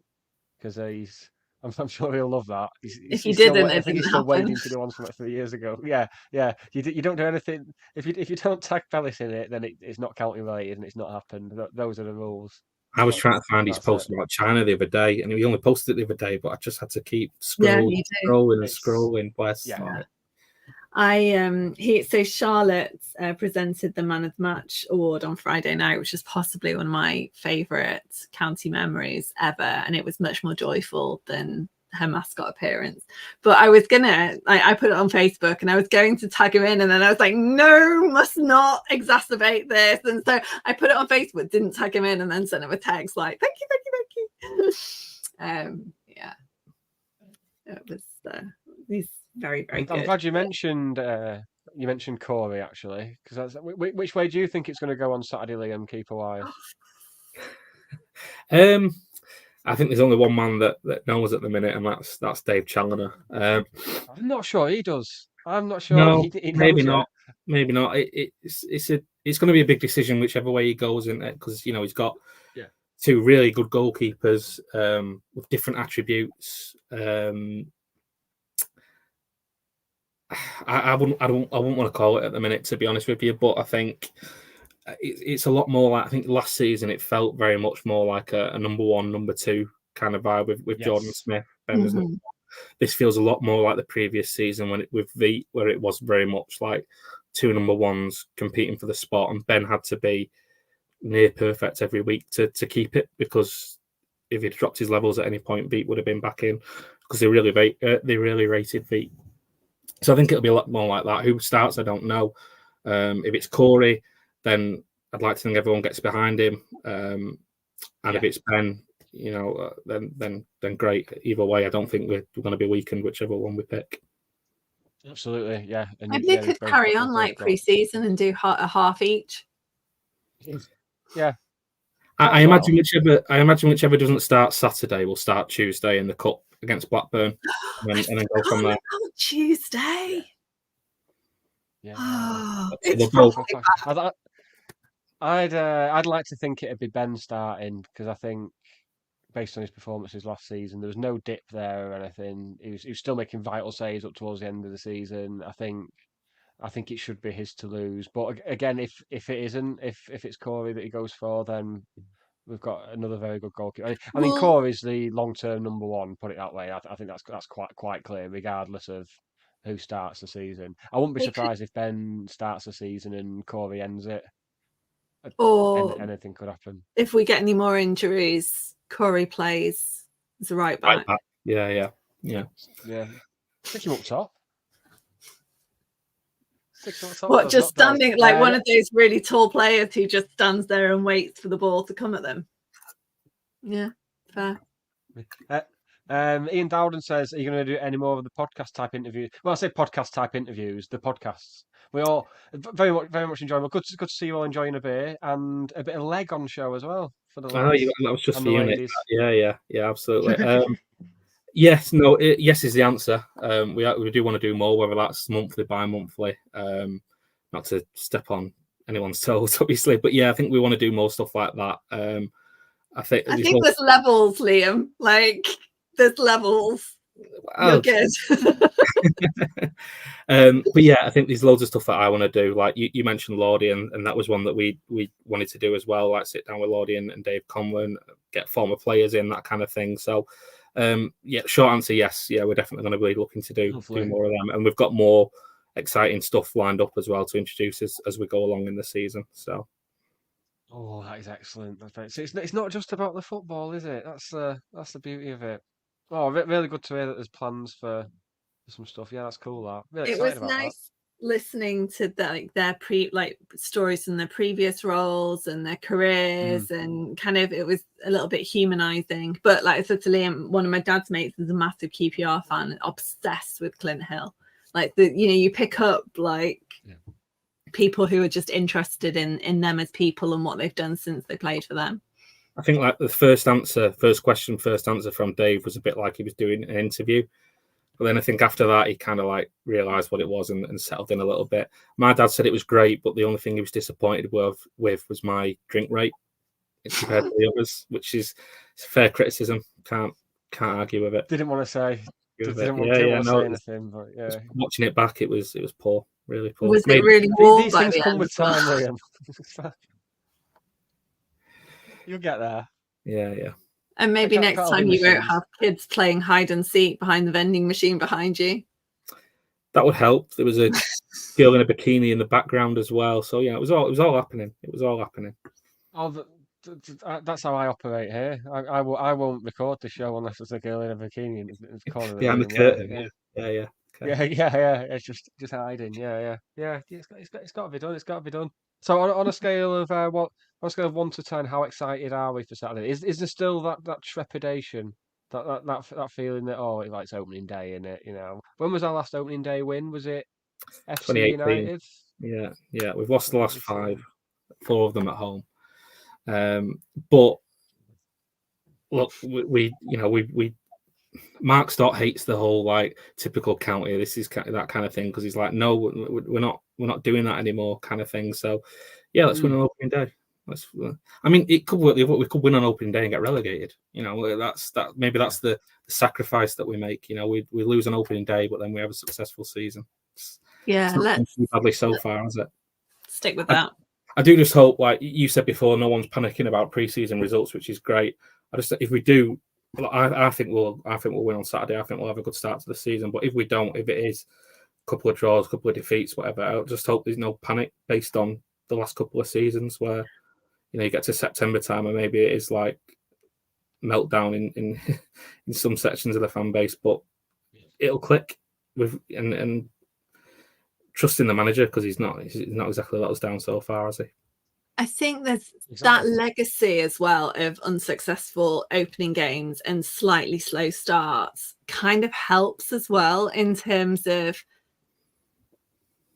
because I'm sure he'll love that. If you didn't, I think he's still waiting to do one from 3 years ago. Yeah. You don't do anything if you don't tag Bellis in it, then it's not county related and it's not happened. Those are the rules. I was trying to find his post about China the other day, and he only posted it the other day, but I just had to keep scrolling. Bless. Yeah. So Charlotte presented the Man of the Match award on Friday night, which is possibly one of my favourite county memories ever, and it was much more joyful than her mascot appearance. But I was I put it on Facebook and I was going to tag him in, and then I was like, no, must not exacerbate this. And so I put it on Facebook, didn't tag him in, and then sent him a text like, thank you. Yeah, it was he's very, very good. I'm glad you mentioned Corey, actually, because which way do you think it's going to go on Saturday, Liam, keeper wise? I think there's only one man that knows at the minute, and that's Dave Challoner. I'm not sure he does. I'm not sure. No, he maybe not. Maybe not. It's going to be a big decision whichever way he goes in it, because he's got two really good goalkeepers with different attributes. I wouldn't want to call it at the minute, to be honest with you. But I think it's a lot more like, I think last season it felt very much more like a number one, number two kind of vibe with Jordan Smith. This feels a lot more like the previous season with Veet, where it was very much like two number ones competing for the spot, and Ben had to be near perfect every week to keep it, because if he'd dropped his levels at any point, Veet would have been back in, because they really rated Veet. So I think it'll be a lot more like that. Who starts, I don't know. If it's Corey, then I'd like to think everyone gets behind him. And if it's Ben, then great. Either way, I don't think we're going to be weakened, whichever one we pick. Absolutely, yeah. And maybe they could carry on like pre-season and do a half each. Yeah. I imagine whichever doesn't start Saturday will start Tuesday in the cup against Blackburn, and then go from there. Tuesday. Yeah. I'd like to think it'd be Ben starting, because I think, based on his performances last season, there was no dip there or anything. He was still making vital saves up towards the end of the season. I think it should be his to lose. But again, if it isn't, if it's Corey that he goes for, then we've got another very good goalkeeper. I mean, Corey's the long-term number one. Put it that way. I think that's quite clear, regardless of who starts the season. I wouldn't be surprised if Ben starts the season and Corey ends it. Or anything could happen. If we get any more injuries, Corey plays as a right back. Yeah. Stick him up top. What, just standing like one of those really tall players who just stands there and waits for the ball to come at them? Yeah, fair. Ian Dowden says, are you going to do any more of the podcast type interviews? Well, I say podcast type interviews, the podcasts. We all very much enjoy them. Good to see you all enjoying a beer and a bit of leg on show as well. For the that was just for you. Yeah, absolutely. Yes is the answer. We do want to do more, whether that's monthly, bi-monthly. Not to step on anyone's toes, obviously, but yeah, I think we want to do more stuff like that. I think there's levels, Liam. Like, there's levels. You're good. But yeah, I think there's loads of stuff that I want to do. Like you mentioned Lordy, and that was one that we wanted to do as well. Like sit down with Lordy and Dave Conlon, get former players in, that kind of thing. So short answer, yes. Yeah, we're definitely going to be looking to do more of them, and we've got more exciting stuff lined up as well to introduce as we go along in the season. So. Oh, that is excellent. That's right. So it's not just about the football, is it? That's the beauty of it. Oh, really good to hear that there's plans for some stuff. Yeah, that's cool. That really it was nice listening to their stories from their previous roles and their careers, and kind of it was a little bit humanizing. But like I said to Liam, one of my dad's mates is a massive QPR fan, obsessed with Clint Hill. Like you pick up people who are just interested in them as people and what they've done since they played for them. I think like the first answer from Dave was a bit like he was doing an interview. But then I think after that, he kind of like realised what it was and settled in a little bit. My dad said it was great, but the only thing he was disappointed with was my drink rate compared to the others, which is fair criticism. Can't argue with it. Didn't want to say. Didn't want to say anything, but yeah. Watching it back, it was poor, really poor. Was it really warm? These things come with time, Liam. You'll get there. Yeah. And maybe next time you won't have kids playing hide and seek behind the vending machine behind you. That would help. There was a girl in a bikini in the background as well. So yeah, it was all happening. It was all happening. Oh, that's how I operate here. I won't record the show unless there's a girl in a bikini in the corner. Behind the curtain. Yeah. Okay. Yeah. It's just hiding. Yeah. It's got to be done. It's got to be done. So on a scale of on a scale of 1 to 10, how excited are we for Saturday? Is there still that trepidation, that feeling that it's opening day, isn't it? When was our last opening day win? Was it FC United? Yeah. We've lost the last 5, 4 of them at home. But look, we Mark Stott hates the whole like typical county. This is that kind of thing because he's like, no, we're not doing that anymore, kind of thing. So yeah, let's win on opening day. It could work. We could win on opening day and get relegated. Maybe that's the sacrifice that we make. We lose on opening day, but then we have a successful season. Yeah, not let's too badly so far, has it? stick with that. I do just hope, like you said before, no one's panicking about pre-season results, which is great. I just, if we do, I think we'll win on Saturday. I think we'll have a good start to the season. But if we don't, if it is a couple of draws, a couple of defeats, whatever, I just hope there's no panic based on the last couple of seasons where, you know, you get to September time and maybe it is like meltdown in in some sections of the fan base, but it'll click with and trusting the manager, because he's not exactly let us down so far, has he? I think there's that legacy as well of unsuccessful opening games and slightly slow starts kind of helps as well in terms of,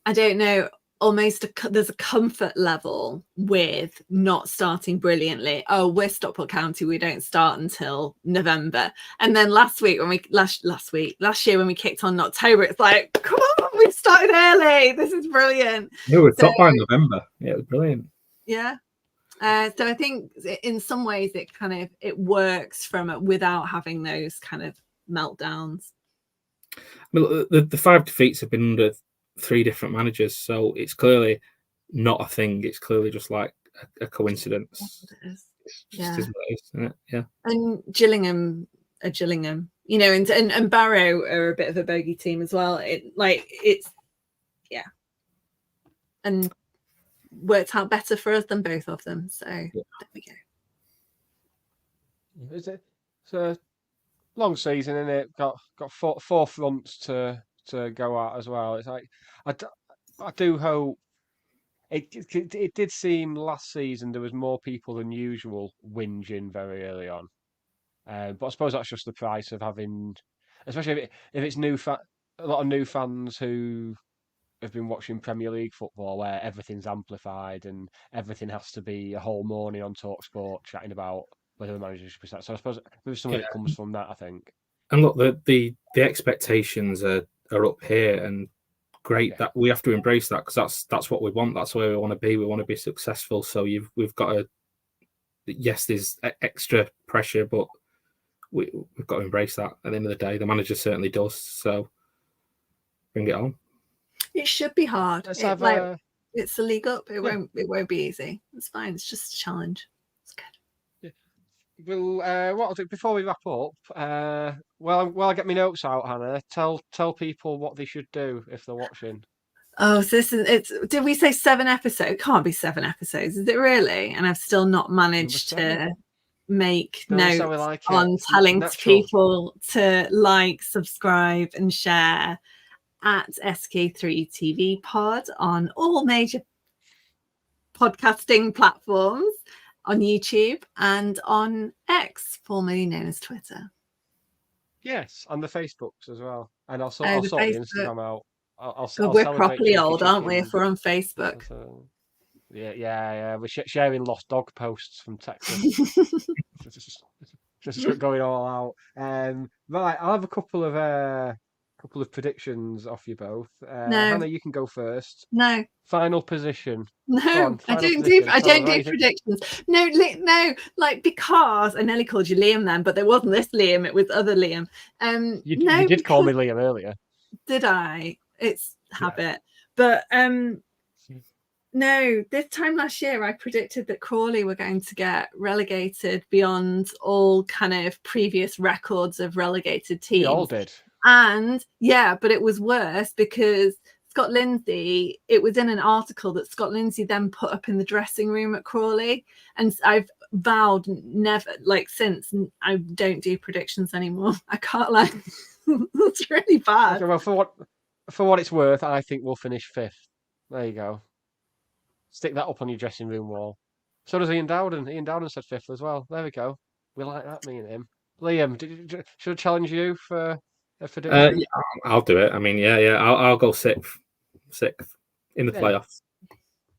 I don't know, almost there's a comfort level with not starting brilliantly. Oh, we're Stockport County, we don't start until November. And then last year when we kicked on in October, it's like, come on, we've started early. This is brilliant. Yeah, we're top by November. Yeah, it was brilliant. Yeah. So I think in some ways it works from without having those kind of meltdowns. Well, the 5 defeats have been under 3 different managers, so it's clearly not a thing. It's clearly just like a coincidence. It is. Yeah. Is what it is, isn't it? Yeah. And Gillingham, you know, and Barrow are a bit of a bogey team as well. And worked out better for us than both of them. So there we go. It's a long season, isn't it? Got four fronts to go at as well. It's like I do hope it did seem last season there was more people than usual whinging very early on, but I suppose that's just the price of having, especially if it's a lot of new fans who have been watching Premier League football where everything's amplified and everything has to be a whole morning on TalkSport chatting about whether the manager should be sacked. So I suppose there's some of it comes from that, I think. And look, the expectations are up here, and great that we have to embrace that, because that's what we want. That's where we want to be. We want to be successful. So we've got to. Yes, there's extra pressure, but we've got to embrace that. At the end of the day, the manager certainly does. So bring it on. It should be hard. It's the league up. It won't be easy. It's fine. It's just a challenge. It's good. Well, what I'll do before we wrap up, while I get my notes out, Hannah, tell people what they should do if they're watching. Oh, so did we say 7 episodes? It can't be 7 episodes, is it really? And I've still not managed to make notes on telling people to like, subscribe, and share at SK3 TV pod on all major podcasting platforms, on YouTube and on X, formerly known as Twitter. Yes, and the Facebooks as well. And I'll sort the Instagram out. We're properly old, aren't we, if we're on Facebook? Yeah. We're sharing lost dog posts from Texas. just going all out. Right, I'll have a couple of predictions off you both. No. Hannah, you can go first. No. Final position. No, I don't do predictions. No, like, because I nearly called you Liam then, but there wasn't this Liam, it was other Liam. You did call me Liam earlier. Did I? It's habit. But no, this time last year I predicted that Crawley were going to get relegated beyond all kind of previous records of relegated teams. We all did. And but it was worse because Scott Lindsay, it was in an article that Scott Lindsay then put up in the dressing room at Crawley. And I've vowed never, since I don't do predictions anymore. I can't, it's really bad. Okay, well, for what it's worth, I think we'll finish 5th. There you go. Stick that up on your dressing room wall. So does Ian Dowden. Ian Dowden said 5th as well. There we go. We like that, me and him. Liam, should I challenge you for doing yeah, I'll do it. I mean, I'll go 6th in the playoffs.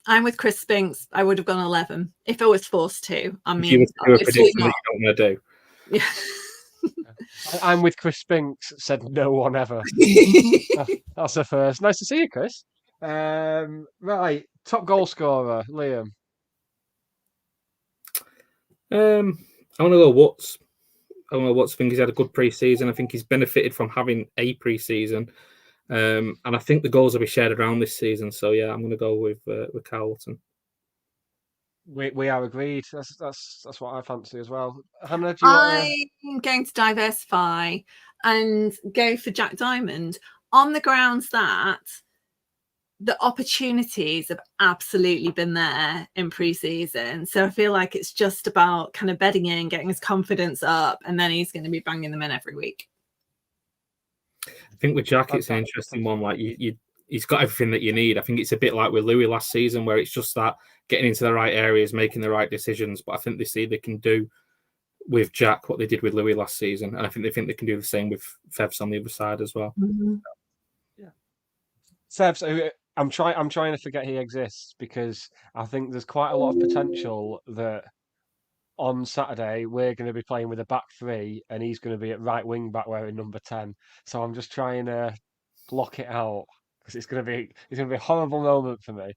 I'm with Chris Spinks. I would have gone 11 if I was forced to. I mean, if you were to do a prediction that you don't want to do. Yeah. I'm with Chris Spinks. Said no one ever. That's the first. Nice to see you, Chris. Right, top goal scorer, Liam. I'm gonna go Watts. I think he's had a good pre-season. I think he's benefited from having a pre-season. And I think the goals will be shared around this season. So yeah, I'm going to go with Carlton. We are agreed. That's what I fancy as well. Hannah, do you I'm going to diversify and go for Jack Diamond on the grounds that the opportunities have absolutely been there in pre-season. So I feel like it's just about kind of bedding in, getting his confidence up, and then he's going to be banging them in every week. I think with Jack, it's an interesting one. Like he's got everything that you need. I think it's a bit like with Louie last season, where it's just that getting into the right areas, making the right decisions. But I think they see they can do with Jack what they did with Louie last season, and I think they can do the same with Fevs on the other side as well. Mm-hmm. Yeah, Fevs. I'm trying to forget he exists, because I think there's quite a lot of potential that on Saturday we're going to be playing with a back three, and he's going to be at right wing back wearing number 10. So I'm just trying to block it out, because it's going to be a horrible moment for me.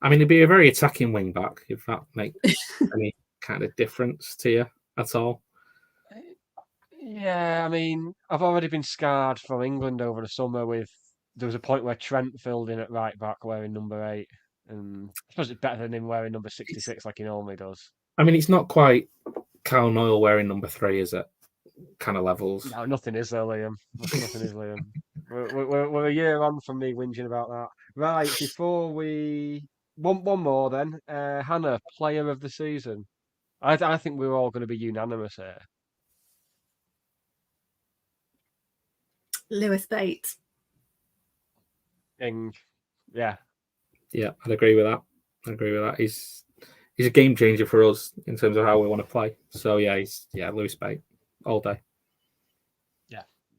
I mean, it'd be a very attacking wing back, if that makes any kind of difference to you at all. Yeah, I mean, I've already been scarred from England over the summer with. There was a point where Trent filled in at right back wearing number 8, and I suppose it's better than him wearing number 66 like he normally does. I mean, it's not quite Cal Noyle wearing number 3, is it? Kind of levels. No, nothing is there, Liam. Nothing is, Liam. We're a year on from me whinging about that. Right, before we one more then, Hannah, player of the season. I think we're all going to be unanimous here. Lewis Bates. Yeah, I'd agree with that. He's a game changer for us in terms of how we want to play. So he's Lewis Bates all day.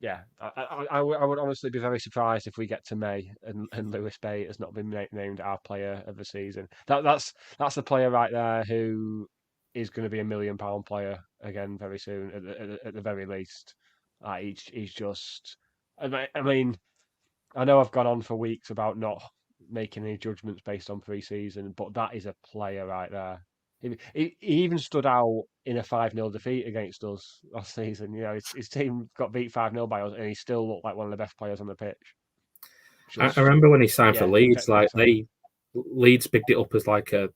Yeah. I would honestly be very surprised if we get to May and Lewis Bates has not been named our player of the season. That's the player right there who is going to be £1 million player again very soon at the very least. He's just. I mean, I know I've gone on for weeks about not making any judgments based on pre-season, but that is a player right there. He even stood out in a 5-0 defeat against us last season. You know, his team got beat 5-0 by us, and he still looked like one of the best players on the pitch. I remember when he signed for Leeds, Leeds picked it up as like a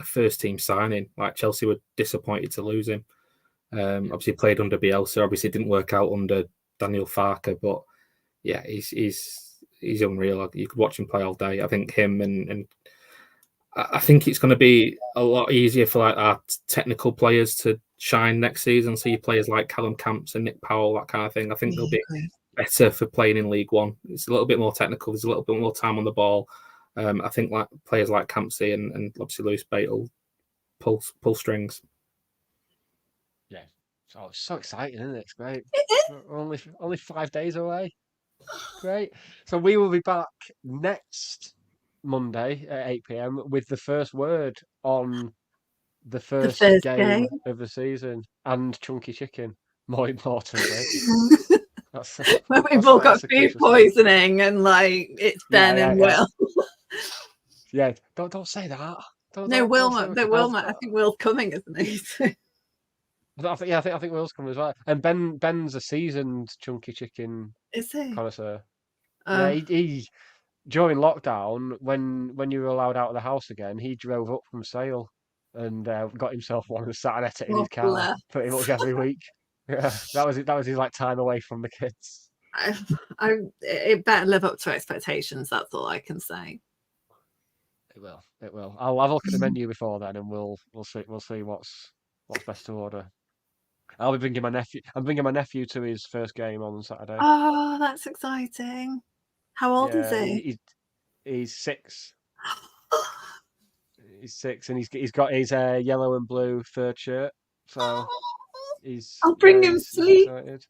first team signing. Like Chelsea were disappointed to lose him. Obviously played under Bielsa. Obviously it didn't work out under Daniel Farke, but yeah, he's unreal. You could watch him play all day. I think him and I think it's going to be a lot easier for like our technical players to shine next season. See players like Callum Camps and Nick Powell, that kind of thing. I think they'll be better for playing in League One. It's a little bit more technical. There's a little bit more time on the ball. I think like players like Campsey and obviously Lewis Bates will pull strings. Yeah, it's so exciting, isn't it? It's great. We're only 5 days away. Great. So we will be back next Monday at 8 p.m. with the first word on the first game of the season and Chunky Chicken, more importantly. When we've all got food poisoning and like it's Ben and Will. Yeah, don't say that. Will. I think Will's coming, isn't he? I think Will's coming as well. And Ben's a seasoned Chunky Chicken connoisseur. Yeah, he during lockdown, when you were allowed out of the house again, he drove up from Sale and got himself one and sat and ate it in his car pretty much every week. Yeah, that was his like time away from the kids. It better live up to expectations. That's all I can say. It will. I'll have a look at the menu before then, and we'll see what's best to order. I'll be bringing my nephew. I'm bringing my nephew to his first game on Saturday. Oh, that's exciting! How old is he? He's 6. He's 6, and he's got his yellow and blue third shirt. So I'll bring him sweet. Excited.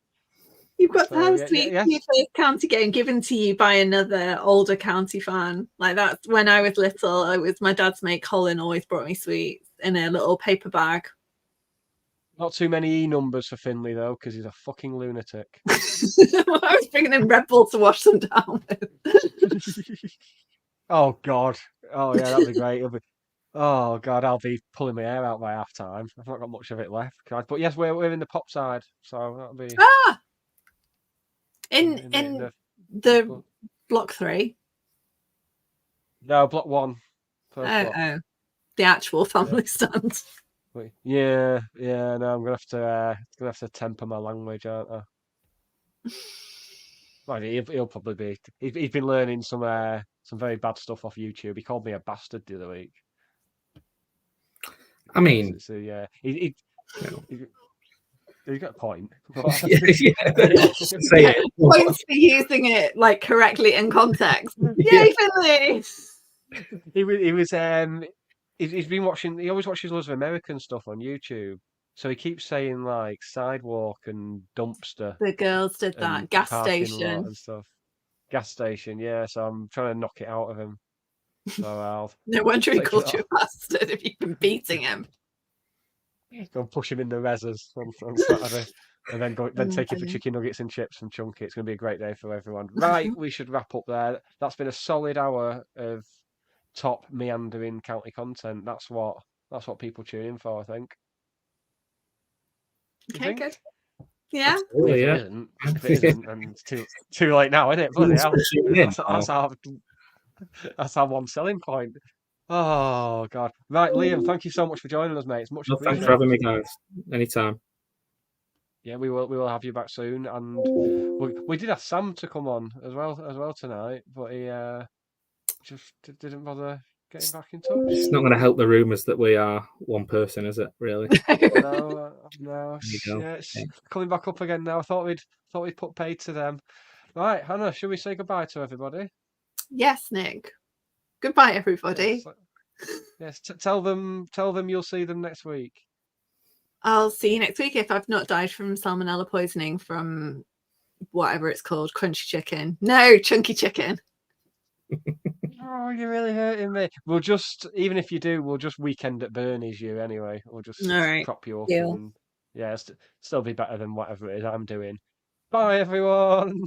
You've got to have sweet your first county game given to you by another older county fan. Like that's when I was little. It was my dad's mate Colin always brought me sweets in a little paper bag. Not too many E numbers for Finley though, because he's a fucking lunatic. I was bringing him Red Bull to wash them down with. Oh God! Oh yeah, that'd be great. Oh God, I'll be pulling my hair out by half time. I've not got much of it left. But yes, we're in the pop side, so that'll be. In the block 3. No, block 1. Block. Oh, the actual family stand. Yeah. No, I'm gonna have to temper my language, aren't I? Well, he'll probably be. He's been learning some very bad stuff off YouTube. He called me a bastard the other week. I mean, so yeah, he got a point. Say it. Points for using it like correctly in context. Yay, Finley! He was he's been watching. He always watches loads of American stuff on YouTube. So he keeps saying like sidewalk and dumpster. The girls did that. Gas station and stuff. Gas station, yeah. So I'm trying to knock it out of him. So no wonder he called you a bastard if you've been beating him. Go and push him in the rezzers on Saturday, and then take him for chicken nuggets and chips from Chunky. It's going to be a great day for everyone. Right, we should wrap up there. That's been a solid hour of top meandering county content. That's what people tune in for, I think. Okay, good. Yeah. If it isn't, and it's too late now, isn't it? Bloody hell. That's our one selling point. Oh God! Right, Liam, thank you so much for joining us, mate. It's much appreciated. Thanks for having me, guys. Anytime. Yeah, we will have you back soon, and we did have Sam to come on as well tonight, but he just didn't bother getting back in touch. It's not going to help the rumours that we are one person, is it? Really? No. Yeah, it's coming back up again now. I thought we'd put paid to them. Right, Hannah, should we say goodbye to everybody? Yes, Nick. Goodbye, everybody. Yes, tell them you'll see them next week. I'll see you next week if I've not died from salmonella poisoning from whatever it's called, crunchy chicken. No, chunky chicken. Oh, you're really hurting me. Even if you do, we'll just weekend at Bernie's you anyway. We'll just prop you up. And, yeah, still be better than whatever it is I'm doing. Bye, everyone.